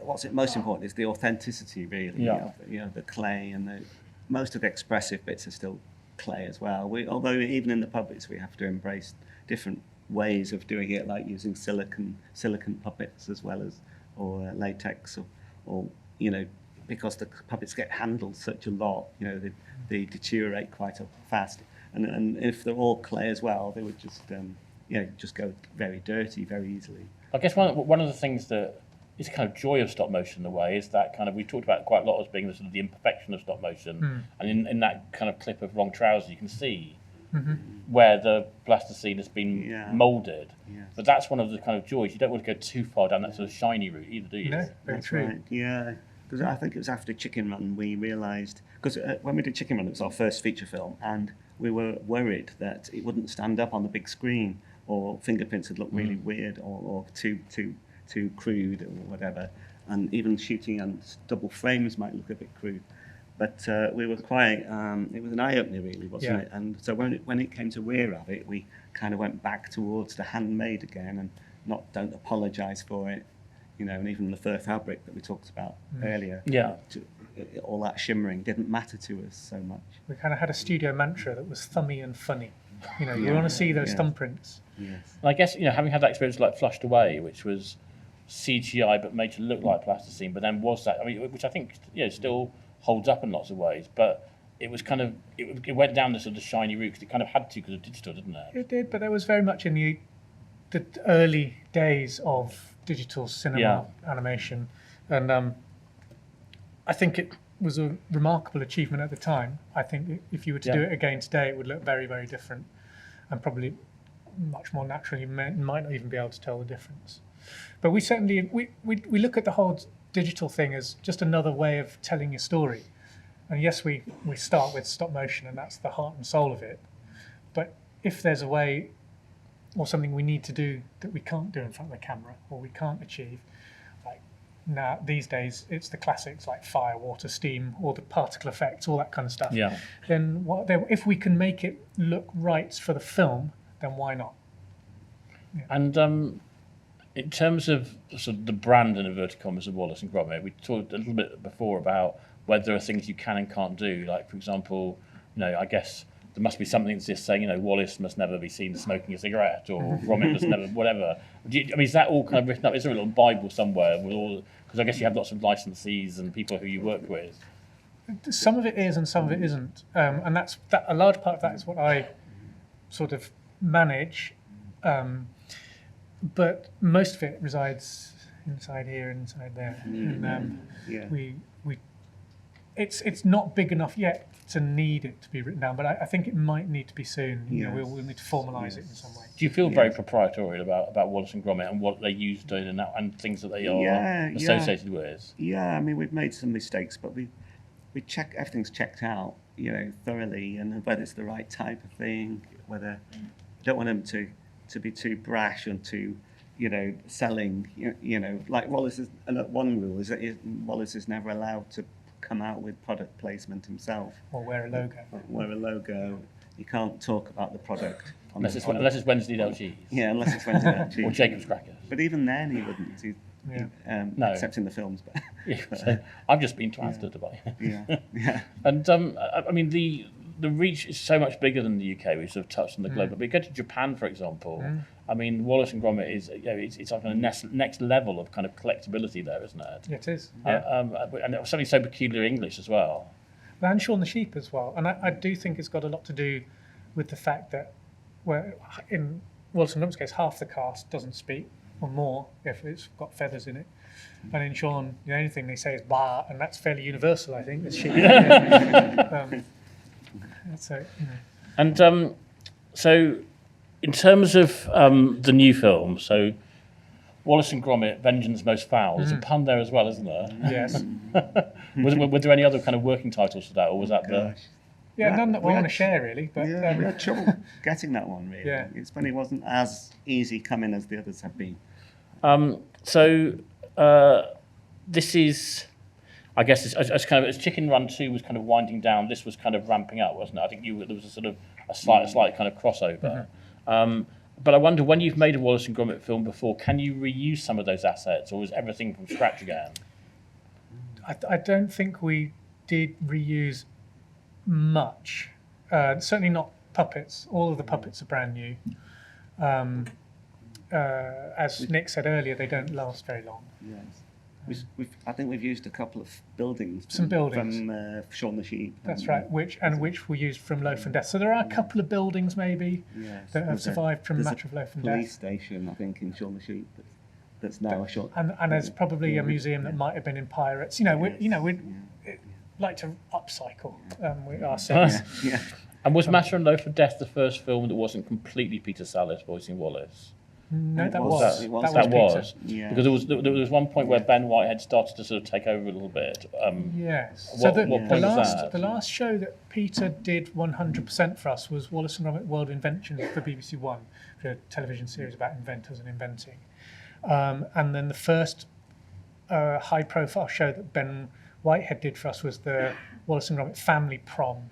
what's most important is the authenticity, really. Yeah. The clay, and most of the expressive bits are still clay as well. Although even in the puppets, we have to embrace different ways of doing it, like using silicon puppets as well as or latex, or because the puppets get handled such a lot, they deteriorate quite fast, and if they're all clay as well, they would just go very dirty very easily. I guess one of the things that is kind of joy of stop motion in a way is that kind of, we talked about quite a lot as being the sort of the imperfection of stop motion, and in that kind of clip of Wrong Trousers you can see where the plasticine has been moulded. Yes. But that's one of the kind of joys. You don't want to go too far down that sort of shiny route either, do you? No, very true. Right. Yeah, because I think it was after Chicken Run we realised, because when we did Chicken Run it was our first feature film, and we were worried that it wouldn't stand up on the big screen, or fingerprints would look really weird, or too crude or whatever, and even shooting on double frames might look a bit crude. But we were quite, it was an eye-opener really, wasn't it? And so when it came to Weir of it, we kind of went back towards the handmade again, and don't apologise for it, and even the fur fabric that we talked about earlier. Yeah. All that shimmering didn't matter to us so much. We kind of had a studio mantra that was thummy and funny. You want to see those thumbprints. Yes. And I guess, having had that experience like Flushed Away, which was CGI but made to look like plasticine, but then was that, which I think still holds up in lots of ways, but it was kind of, it went down this sort of shiny route because it kind of had to because of digital, didn't it? It did, but there was very much in the early days of digital cinema animation, and I think it was a remarkable achievement at the time. I think if you were to do it again today, it would look very, very different, and probably much more naturally. You might not even be able to tell the difference. But we certainly we look at the whole digital thing as just another way of telling a story. And yes, we start with stop motion, and that's the heart and soul of it. But if there's a way or something we need to do that we can't do in front of the camera, or we can't achieve, like now these days it's the classics like fire, water, steam, all the particle effects, all that kind of stuff. Yeah. Then if we can make it look right for the film, then why not? Yeah. And in terms of sort of the brand and inverted commas of Wallace and Gromit, we talked a little bit before about whether there are things you can and can't do. Like, for example, I guess there must be something that's just saying, Wallace must never be seen smoking a cigarette, or Gromit must never, whatever. Is that all kind of written up? Is there a little Bible somewhere with all? Because I guess you have lots of licensees and people who you work with. Some of it is, and some of it isn't, and that's a large part of that is what I sort of manage. But most of it resides inside here, inside there. It's not big enough yet to need it to be written down, but I think it might need to be soon. We'll need to formalise it in some way. Do you feel very proprietary about Wallace and Gromit and what they use doing and things that they are associated with? Yeah, we've made some mistakes, but we check, everything's checked out, thoroughly, and whether it's the right type of thing, whether you don't want them to be too brash and too, selling, like Wallace one rule is that Wallace is never allowed to come out with product placement himself. Or wear a logo. You can't talk about the product. Unless it's Wednesday Del Cheese. Yeah, unless it's Wednesday Del Cheese. Or Jacob's Crackers. But even then, he wouldn't. No. Except in the films. But, So I've just been to Asda to buy. Yeah. And I mean, the reach is so much bigger than the UK. We sort of touched on the globe. But we go to Japan, for example. I mean, Wallace and Gromit is, it's like a next level of kind of collectability there, isn't it? It is. And it was something so peculiar English as well. And Shaun the Sheep as well. And I do think it's got a lot to do with the fact that, in Wallace and Gromit's case, half the cast doesn't speak, or more if it's got feathers in it. And in Shaun, the only thing they say is "bah," and that's fairly universal, I think. It's sheep. So, And so, in terms of the new film, so Wallace and Gromit, Vengeance Most Fowl. There's a pun there as well, isn't there? Yes. Were there any other kind of working titles for that, or was that the? Yeah, none that we want to share really. But we had trouble getting that one really. Yeah. It's funny, it wasn't as easy coming as the others have been. So this is, I guess, as Chicken Run 2 was kind of winding down, this was kind of ramping up, wasn't it? I think there was a sort of a slight kind of crossover. But I wonder, when you've made a Wallace and Gromit film before, can you reuse some of those assets, or is everything from scratch again? I don't think we did reuse much. Certainly not puppets. All of the puppets are brand new. As Nick said earlier, they don't last very long. Yes. I think we've used a couple of buildings. Some buildings. From Shaun the Sheep. That's right, which we used from Loaf and Death. So there are a couple of buildings maybe that have survived from Matter of Loaf and Death. Police station, I think, in Shaun the Sheep. That's now a short. And there's probably a museum that might have been in Pirates. We'd like to upcycle our sets. And was Matter and Loaf of Death the first film that wasn't completely Peter Sallis voicing Wallace? No, that was. That was. Because there was one point where Ben Whitehead started to sort of take over a little bit. Yes. What point was that? The last show that Peter did 100% for us was Wallace and Gromit World Inventions for BBC One, a television series about inventors and inventing. And then the first high-profile show that Ben Whitehead did for us was the Wallace and Gromit Family Prom.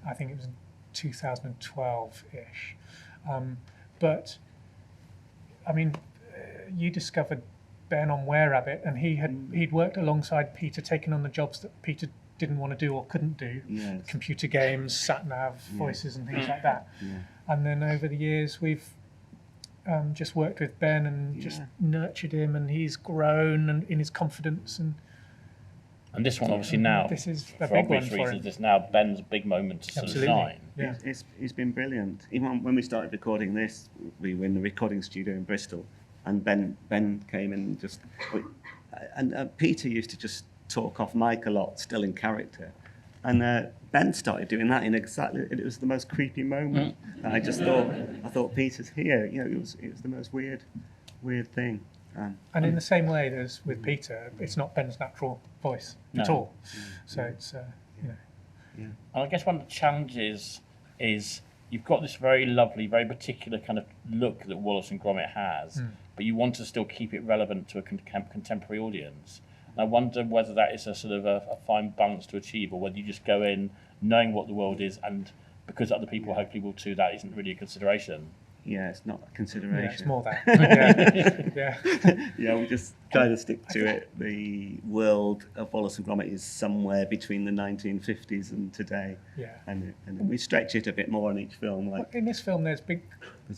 I think it was 2012-ish. But I mean, you discovered Ben on Were Rabbit, and he'd worked alongside Peter, taking on the jobs that Peter didn't want to do or couldn't do. Yes. Computer games, sat-nav, voices and things like that. And then over the years, we've just worked with Ben and just nurtured him, and he's grown and in his confidence. And this one, obviously, now, this is a for big obvious one for reasons, it's now Ben's big moment to sort of shine. Yeah. It's been brilliant. Even when we started recording this, we were in the recording studio in Bristol, and Ben came in and Peter used to just talk off mic a lot, still in character, and Ben started doing that it was the most creepy moment. And I thought Peter's here. It was the most weird thing. And in the same way as with Peter, it's not Ben's natural voice at all. So it's, And I guess one of the challenges is you've got this very lovely, very particular kind of look that Wallace and Gromit has, but you want to still keep it relevant to a contemporary audience. And I wonder whether that is a sort of a fine balance to achieve, or whether you just go in knowing what the world is, and because other people hopefully will too, that isn't really a consideration. Yeah, it's not a consideration. Yeah, it's more that. We just try to stick to it. The world of Wallace and Gromit is somewhere between the 1950s and today. Yeah. And we stretch it a bit more in each film. In this film, there's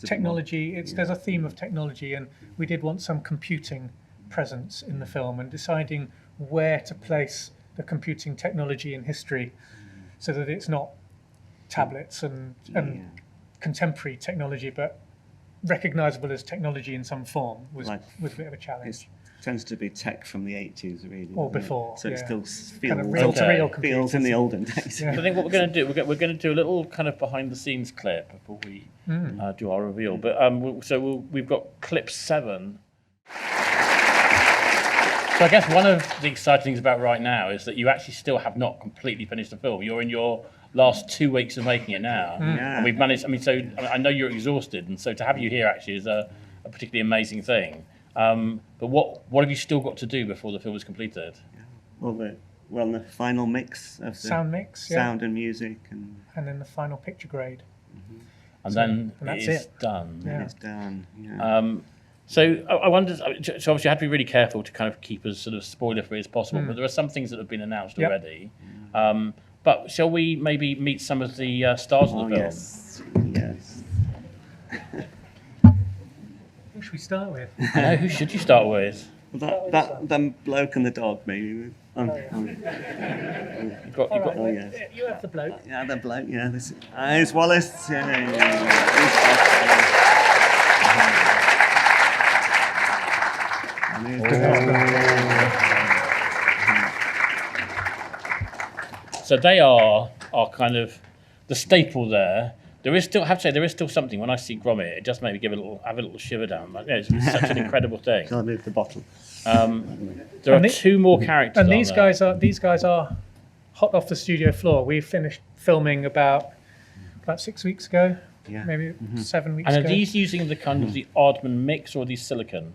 technology. There's a theme of technology, and we did want some computing presence in the film, and deciding where to place the computing technology in history, so that it's not tablets and contemporary technology, but recognisable as technology in some form was a bit of a challenge. It tends to be tech from the 80s, really. Or before. So it still feels kind of real-to-real feels in the olden days. So I think what we're going to do, we're going to do a little kind of behind-the-scenes clip before we do our reveal. But we've got clip 7. So I guess one of the exciting things about right now is that you actually still have not completely finished the film. You're in your last 2 weeks of making it now. And we've managed, I know you're exhausted, and so to have you here actually is a particularly amazing thing. But what have you still got to do before the film is completed? Well, the final mix of the sound mix, sound and music, and then the final picture grade. and then that's it's done. Yeah. It's done. Yeah. So I wonder. So obviously, you have to be really careful to kind of keep as sort of spoiler-free as possible. But there are some things that have been announced already. But shall we maybe meet some of the stars of the film? Yes. Who should we start with? Who should you start with? That bloke and the dog, maybe. You've got, Oh, yes. You have the bloke. Yeah, the bloke. Yeah, this. It's Wallace. So they are kind of the staple there. There is still, I have to say, there is still something. When I see Gromit, it just makes me have a little shiver down. Like, it's such an incredible thing. Shall I move the bottle? There are two more characters. And these guys are hot off the studio floor. We finished filming about 6 weeks ago, maybe 7 weeks ago. And are these using the kind of the Aardman mix, or are these silicone?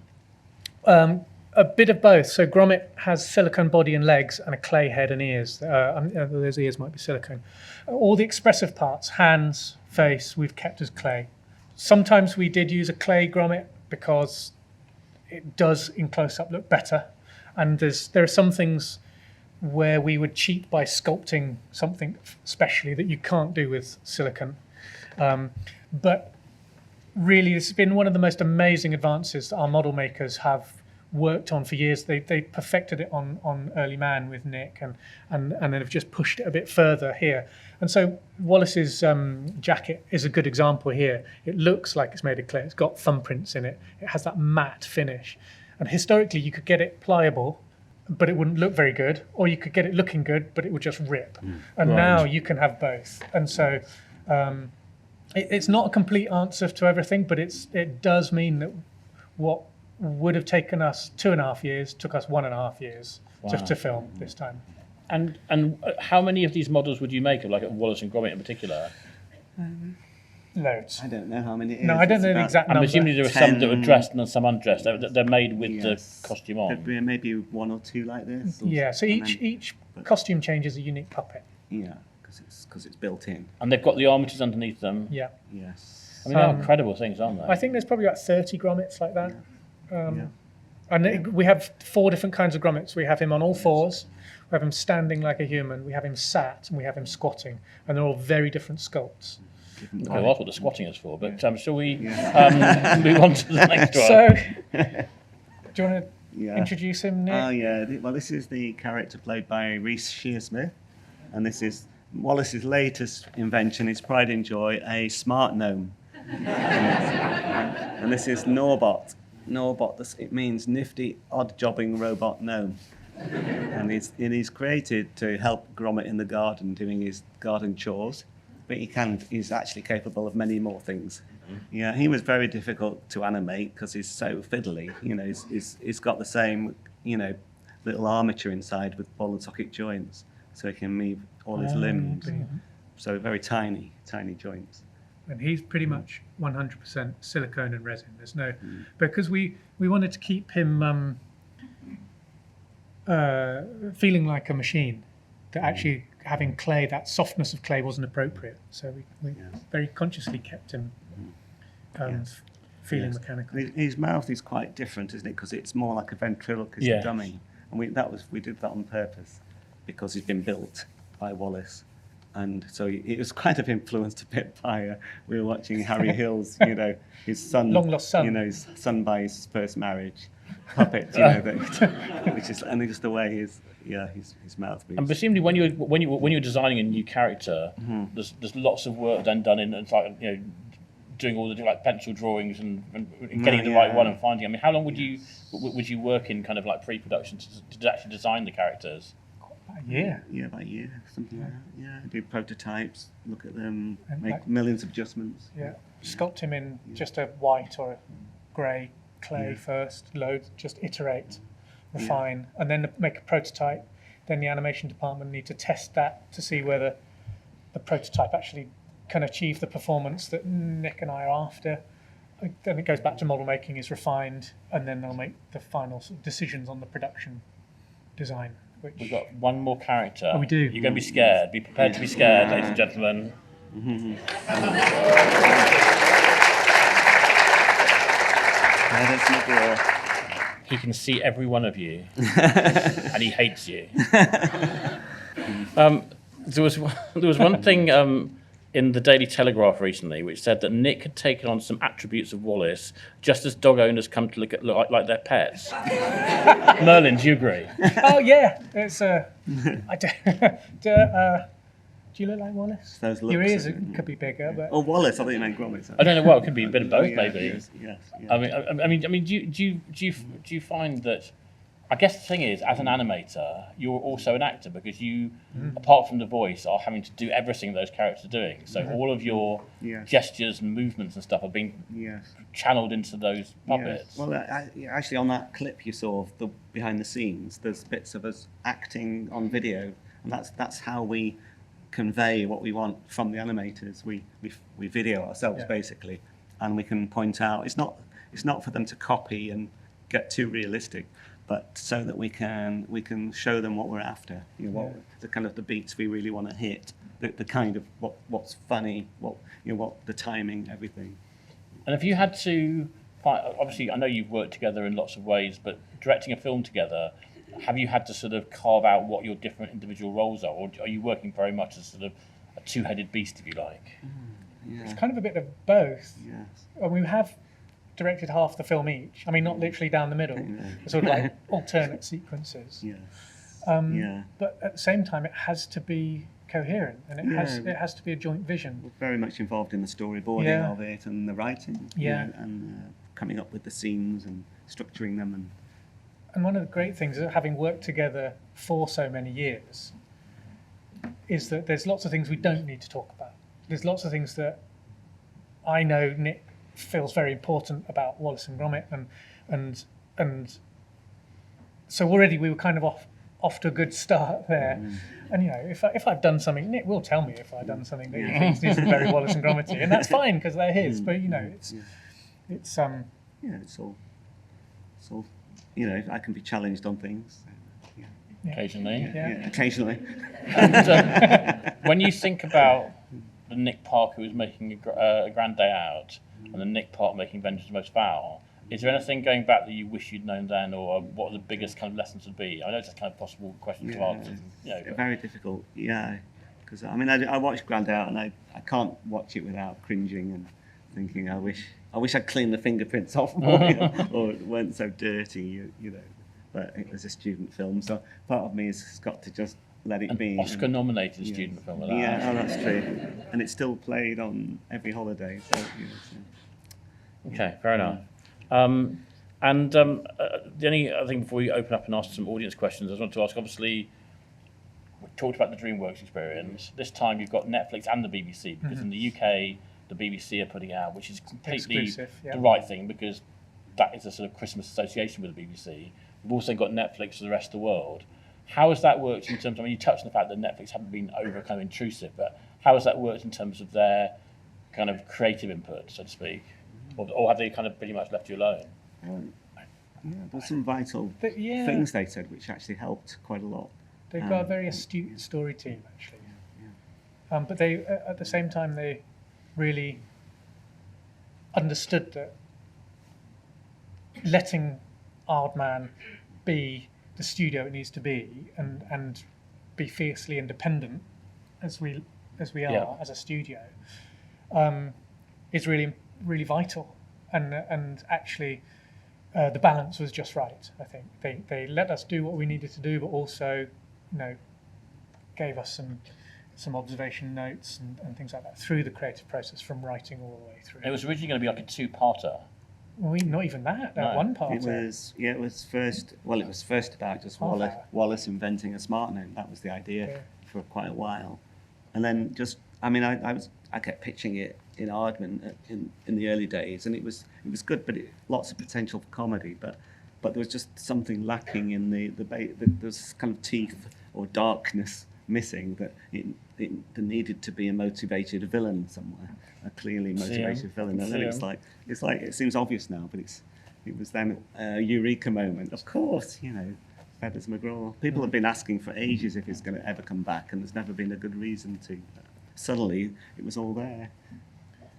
A bit of both. So Gromit has silicone body and legs and a clay head and ears. Those ears might be silicone. All the expressive parts, hands, face, we've kept as clay. Sometimes we did use a clay Gromit because it does in close-up look better. And there are some things where we would cheat by sculpting something specially that you can't do with silicone. But really, it's been one of the most amazing advances that our model makers have worked on for years. They perfected it on Early Man with Nick, and then have just pushed it a bit further here. And so Wallace's jacket is a good example here. It looks like it's made of clay. It's got thumbprints in it. It has that matte finish. And historically, you could get it pliable, but it wouldn't look very good, or you could get it looking good, but it would just rip. And now you can have both. And so it's not a complete answer to everything, but it does mean that what would have taken us 2.5 years took us 1.5 years to film this time. And how many of these models would you make of, like at Wallace and Gromit in particular? Loads. I don't know how many it is. No, I don't know the exact number. I'm assuming there are some that were dressed and some undressed. They're made with the costume on. There'd be maybe 1 or 2 like this. Yeah, so each costume change is a unique puppet. Yeah, because it's built in. And they've got the armatures underneath them. Yeah. Yes. I mean, they're incredible things, aren't they? I think there's probably about 30 Gromits like that. And we have 4 different kinds of Gromits. We have him on all fours, we have him standing like a human, we have him sat, and we have him squatting. And they're all very different sculpts. Okay, well, that's what the squatting is for, but shall we move on to the next one? So, do you want to introduce him, Nick? Oh, yeah. Well, this is the character played by Reece Shearsmith, and this is Wallace's latest invention, his pride and joy, a smart gnome. And this is Norbot. Norbot, it means nifty, odd-jobbing robot gnome. And he's created to help Gromit in the garden doing his garden chores, but he's actually capable of many more things. Yeah, he was very difficult to animate because he's so fiddly. You know, he's got the same, little armature inside with ball and socket joints, so he can move all his limbs. So very tiny joints. And he's pretty much 100% silicone and resin. There's no, because we wanted to keep him feeling like a machine. That actually having clay, that softness of clay wasn't appropriate. So we very consciously kept him feeling mechanical. His mouth is quite different, isn't it? Because it's more like a ventriloquist dummy, and we did that on purpose because he's been built by Wallace. And so it was kind of influenced a bit by, we were watching Harry Hill's, his son, long lost son, his son by his first marriage, puppet, which is, and just the way his mouth moves. And presumably, when you're designing a new character, there's lots of work then done in, it's like doing all the like pencil drawings and getting the right one and finding. I mean, how long would you work in kind of like pre-production to actually design the characters? A year. Yeah, about a year, something like that. Yeah, do prototypes, look at them, make millions of adjustments. Yeah, sculpt him in just a white or a grey clay first, just iterate, refine, and then make a prototype. Then the animation department need to test that to see whether the prototype actually can achieve the performance that Nick and I are after. Then it goes back to model making, is refined, and then they'll make the final sort of decisions on the production design. We've got one more character. Oh, we do. You're going to be scared. Be prepared to be scared, ladies and gentlemen. There's McGraw. He can see every one of you, and he hates you. There was one thing in the Daily Telegraph recently which said that Nick had taken on some attributes of Wallace just as dog owners come to look like their pets. Merlin, do you agree? Oh yeah, it's I do you look like Wallace? Your ears could be bigger, but Wallace. I think you meant Gromit. I don't know. Well, it could be a bit of both, maybe. Yes. I mean, do you find that? I guess the thing is, as an animator, you're also an actor because you, apart from the voice, are having to do everything those characters are doing. So all of your gestures and movements and stuff are being channeled into those puppets. Well, actually, on that clip you saw of the behind the scenes, there's bits of us acting on video, and that's how we convey what we want from the animators. We video ourselves basically, and we can point out it's not for them to copy and get too realistic, but so that we can show them what we're after. What the kind of the beats we really want to hit, the kind of what's funny, what the timing, everything. And if you had to obviously I know you've worked together in lots of ways, but directing a film together, have you had to sort of carve out what your different individual roles are, or are you working very much as sort of a two-headed beast, if you like? It's kind of a bit of both. Yes. And we have directed half the film each. I mean, not literally down the middle, sort of like alternate sequences. But at the same time, it has to be coherent, and it has to be a joint vision. We're very much involved in the storyboarding of it and the writing, and coming up with the scenes and structuring them. And one of the great things of having worked together for so many years is that there's lots of things we don't need to talk about. There's lots of things that I know Nick feels very important about Wallace and Gromit, and so already we were kind of off to a good start there. And if I've done something, Nick will tell me if I've done something that he thinks isn't very Wallace and Gromity, and that's fine because they're his. But it's all. I can be challenged on things. Occasionally. Occasionally. And, when you think about the Nick Park who was making a Grand Day Out and the Nick Park making Vengeance Most Fowl, is there anything going back that you wish you'd known then, or what the biggest kind of lessons would be? I know it's a kind of possible question to answer. Very difficult, because I watched Grand Day Out and I can't watch it without cringing and thinking I wish I'd cleaned the fingerprints off more, or it weren't so dirty, But it was a student film, so part of me has got to just let it be. Oscar-nominated student film. With that. Yeah, that's true. And it's still played on every holiday. So, Okay, fair enough. The only other thing before we open up and ask some audience questions, I just want to ask, obviously, we talked about the DreamWorks experience. This time you've got Netflix and the BBC, because in the UK, the BBC are putting out, which is completely the right thing, because that is a sort of Christmas association with the BBC. We've also got Netflix for the rest of the world. How has that worked in terms of, you touched on the fact that Netflix haven't been over kind of intrusive, but how has that worked in terms of their kind of creative input, so to speak? Or have they kind of pretty much left you alone? There's some vital things they said which actually helped quite a lot. They've got a very astute story team, actually. But they, at the same time, they really understood that letting Aardman be the studio it needs to be and be fiercely independent as we are as a studio is really, really vital. And actually the balance was just right, I think. They let us do what we needed to do, but also, gave us some observation notes and things like that through the creative process, from writing all the way through. It was originally going to be like a two-parter. Well, not even that. One part. It was first about just Wallace inventing a smart name. That was the idea for quite a while, and then I kept pitching it in Aardman in the early days, and it was good, but lots of potential for comedy, but there was just something lacking in there's kind of teeth or darkness missing, that there needed to be a motivated villain somewhere, a clearly motivated villain. And then it's like it seems obvious now, but it was then a eureka moment. Of course, Feathers McGraw. People have been asking for ages if he's going to ever come back, and there's never been a good reason to. suddenly it was all there.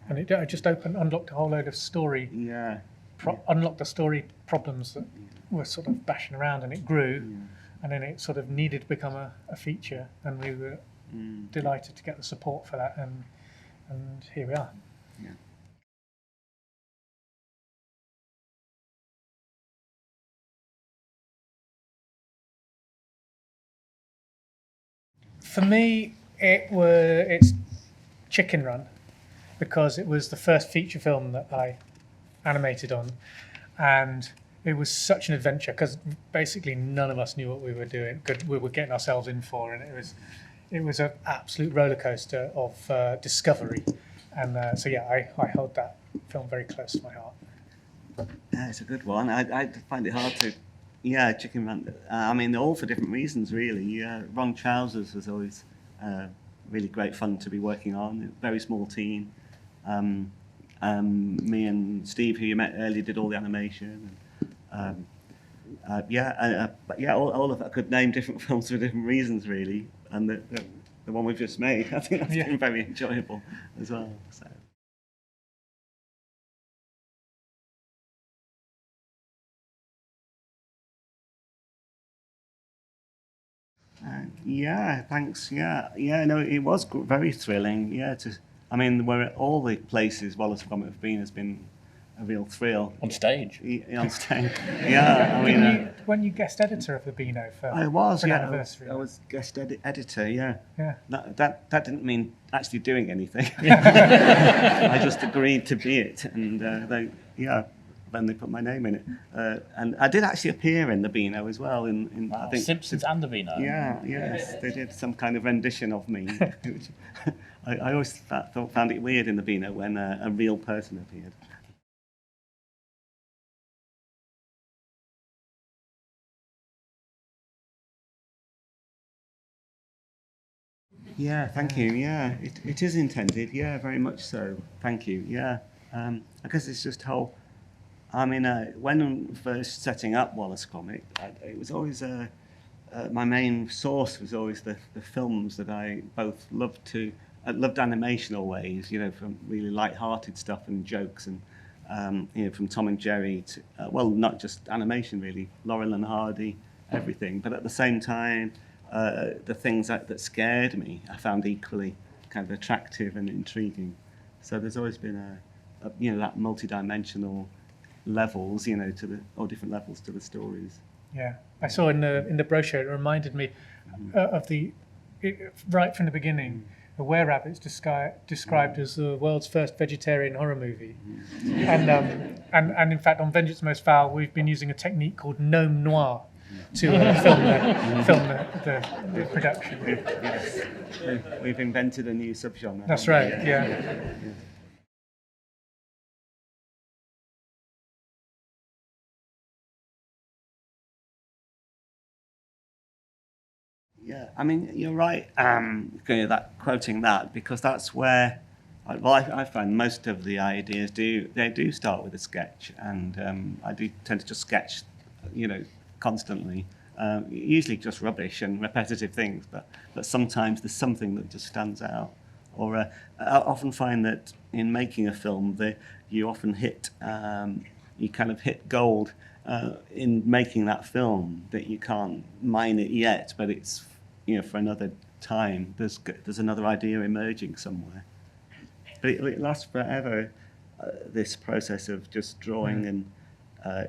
And it just unlocked a whole load of story. Yeah. Unlocked the story problems that were sort of bashing around, and it grew, and then it sort of needed to become a feature, and we were delighted to get the support for that, and here we are. Yeah. For me, it's Chicken Run, because it was the first feature film that I animated on, and it was such an adventure because basically none of us knew what we were doing, we were getting ourselves in for, and it was an absolute roller coaster of discovery, and so yeah, I hold that film very close to my heart. Yeah, it's a good one. I find it hard to. Yeah, Chicken Run. I mean, all for different reasons, really. Wrong Trousers was always really great fun to be working on. Very small team. Me and Steve, who you met earlier, did all the animation. But yeah, all of I could name different films for different reasons, really. And the one we've just made, I think that's been very enjoyable as well. So. Yeah, thanks. Yeah, no, it was very thrilling. Yeah, I mean, where all the places Wallace and Gromit have been has been a real thrill. On stage? On stage. Yeah, I mean. When you guest editor of the Beano for I was, for yeah. anniversary. I was guest editor, yeah. Yeah. That didn't mean actually doing anything. I just agreed to be it, and when they put my name in it. And I did actually appear in the Beano as well. I think Simpsons and the Beano. Yeah, yes, they did some kind of rendition of me. Which I always found it weird in the Beano when a real person appeared. Yeah, thank you. Yeah, it is intended. Yeah, very much so. Thank you. Yeah, I guess it's just how. I mean, when first setting up Wallace Gromit, it was always my main source was always the films that I both loved to. I loved animation always, from really light-hearted stuff and jokes, and from Tom and Jerry to not just animation really, Laurel and Hardy, everything. But at the same time, the things that scared me, I found equally kind of attractive and intriguing. So there's always been that multi-dimensional levels, or different levels to the stories. Yeah, I saw in the brochure. It reminded me of right from the beginning. The Were-Rabbit's described as the world's first vegetarian horror movie, and in fact on Vengeance Most Fowl we've been using a technique called gnome noir to film the production. Yes, we've invented a new subgenre. That's right. Yeah. Yeah, I mean, you're right, quoting that, because that's where, I find most of the ideas do start with a sketch, and I do tend to just sketch, constantly, usually just rubbish and repetitive things, but sometimes there's something that just stands out. Or I often find that in making a film, you often hit gold in making that film, that you can't mine it yet, but it's for another time. There's another idea emerging somewhere, but it lasts forever. This process of just drawing and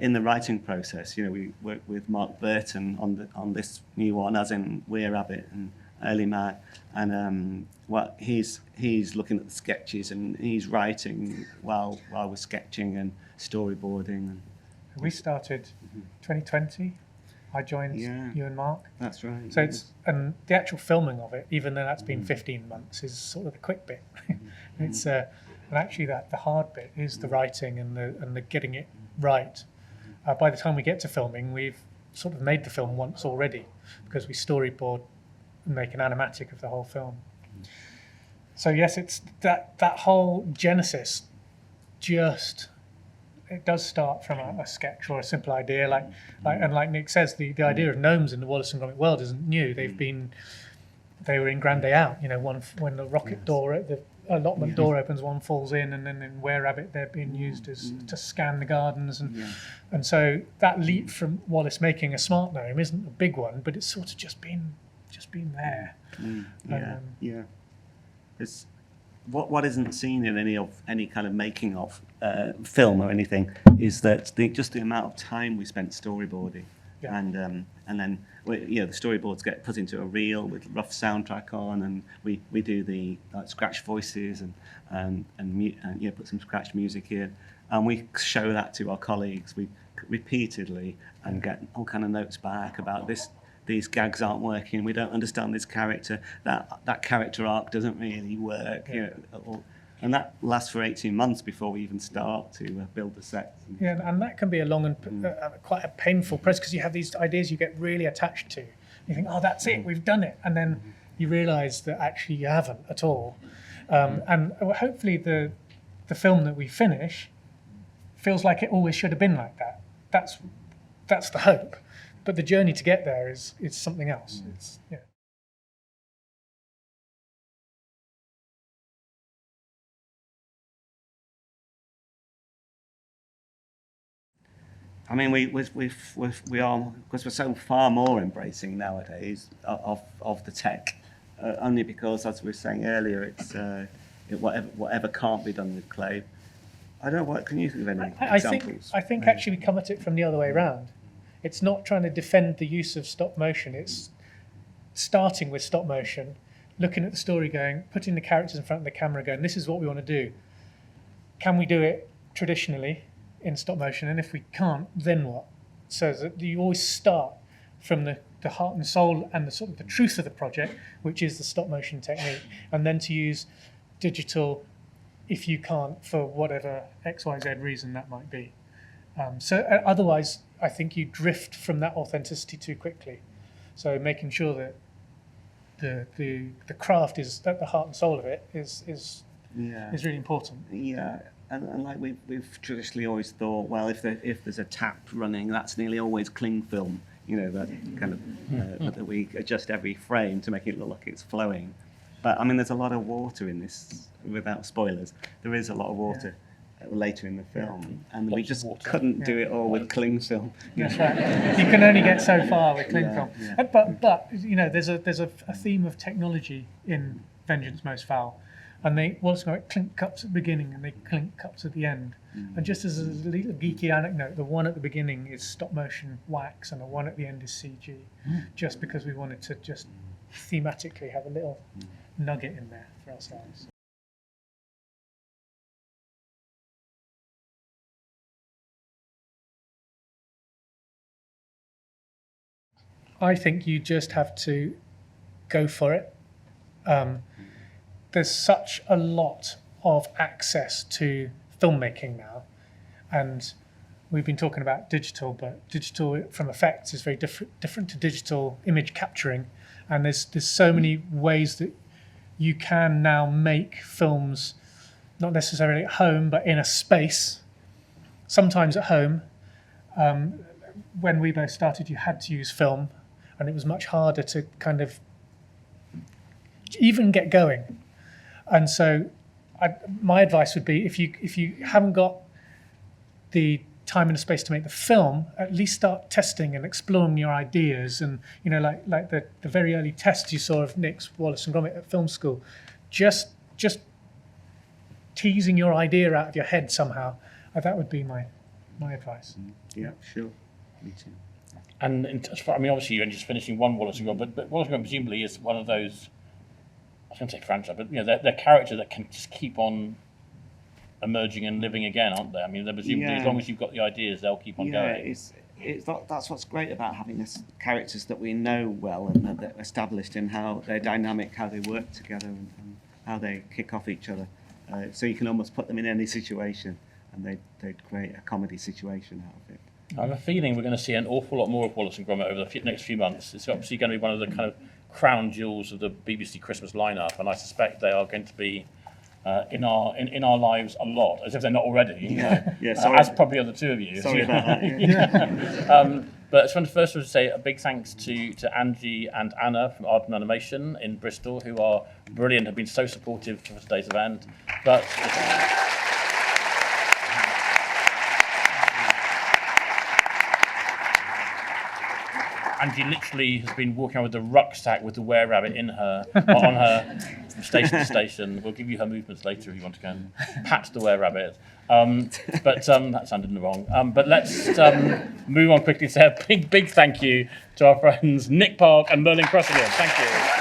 in the writing process, we work with Mark Burton on this new one, as in Were-Rabbit and Early Man, and he's looking at the sketches and he's writing while we're sketching and storyboarding. We started 2020. I joined you and Mark. That's right. So and the actual filming of it, even though that's been 15 months, is sort of the quick bit. It's and actually the hard bit is the writing and the getting it right. By the time we get to filming, we've sort of made the film once already, because we storyboard and make an animatic of the whole film. So yes, it's that whole genesis. It does start from a sketch or a simple idea, like Nick says, the idea of gnomes in the Wallace and Gromit world isn't new. They've been they were in Grande Out. One when the rocket door at the allotment door opens, one falls in, and then in Were Rabbit they're being used as to scan the gardens, and so that leap from Wallace making a smart gnome isn't a big one, but it's sort of just been there. It's what isn't seen in any kind of making of film or anything is that just the amount of time we spent storyboarding, and then the storyboards get put into a reel with rough soundtrack on, and we do the scratch voices and put some scratch music in, and we show that to our colleagues repeatedly and get all kind of notes back about this. These gags aren't working. We don't understand this character. That character arc doesn't really work. And that lasts for 18 months before we even start to build the sets. And that can be a long and quite a painful process, because you have these ideas you get really attached to. You think, oh, that's it, we've done it, and then you realise that actually you haven't at all. And hopefully the film that we finish feels like it always should have been like that. That's the hope. But the journey to get there is something else. I mean, we are, because we're so far more embracing nowadays of the tech, only because, as we were saying earlier, it's whatever can't be done with clay. I don't know, what can you think of any examples? I think actually we come at it from the other way around. It's not trying to defend the use of stop motion. It's starting with stop motion, looking at the story, putting the characters in front of the camera, going, this is what we want to do. Can we do it traditionally in stop motion? And if we can't, then what? So that you always start from the heart and soul and the sort of the truth of the project, which is the stop motion technique, and then to use digital if you can't, for whatever XYZ reason that might be. So otherwise, I think you drift from that authenticity too quickly. So making sure that the craft is at the heart and soul of it is really important. Yeah, and like we've traditionally always thought, well, if there's a tap running, that's nearly always cling film. That kind of that we adjust every frame to make it look like it's flowing. But I mean, there's a lot of water in this. Without spoilers, there is a lot of water. Later in the film, and we just couldn't do it all with cling film. That's right. You can only get so far with cling film. But there's a theme of technology in Vengeance Most Fowl, and they Wallace and Gromit clink cups at the beginning and they clink cups at the end. And just as a little geeky anecdote, the one at the beginning is stop motion wax, and the one at the end is CG, just because we wanted to just thematically have a little nugget in there for ourselves. I think you just have to go for it. There's such a lot of access to filmmaking now, and we've been talking about digital, but digital from effects is very different to digital image capturing, and there's so many ways that you can now make films, not necessarily at home, but in a space, sometimes at home. When we both started, you had to use film, and it was much harder to kind of even get going. And so my advice would be, if you haven't got the time and the space to make the film, at least start testing and exploring your ideas. And like the very early tests you saw of Nick's Wallace and Gromit at film school, just teasing your idea out of your head somehow. That would be my advice. Yeah, sure. Me too. And obviously you're just finishing one Wallace and Gromit, but Wallace and Gromit presumably is one of those, I was going to say franchise, but they're characters that can just keep on emerging and living again, aren't they? I mean, they're presumably, as long as you've got the ideas, they'll keep on going. That's what's great about having this characters that we know well and that are established in how they're dynamic, how they work together, and how they kick off each other. So you can almost put them in any situation, and they'd create a comedy situation out of it. I have a feeling we're going to see an awful lot more of Wallace and Gromit over the next few months. It's obviously going to be one of the kind of crown jewels of the BBC Christmas lineup, and I suspect they are going to be in our lives a lot, as if they're not already. As probably are the two of you. Sorry about that. But I just want to first say a big thanks to Angie and Anna from Aardman Animation in Bristol, who are brilliant, have been so supportive for today's event. But Angie literally has been walking around with a rucksack with the were-rabbit in her, on her, from station to station. We'll give you her movements later if you want to go and pat the were-rabbit. But that sounded wrong. But let's move on quickly and say a big thank you to our friends Nick Park and Merlin Crossingham. Thank you.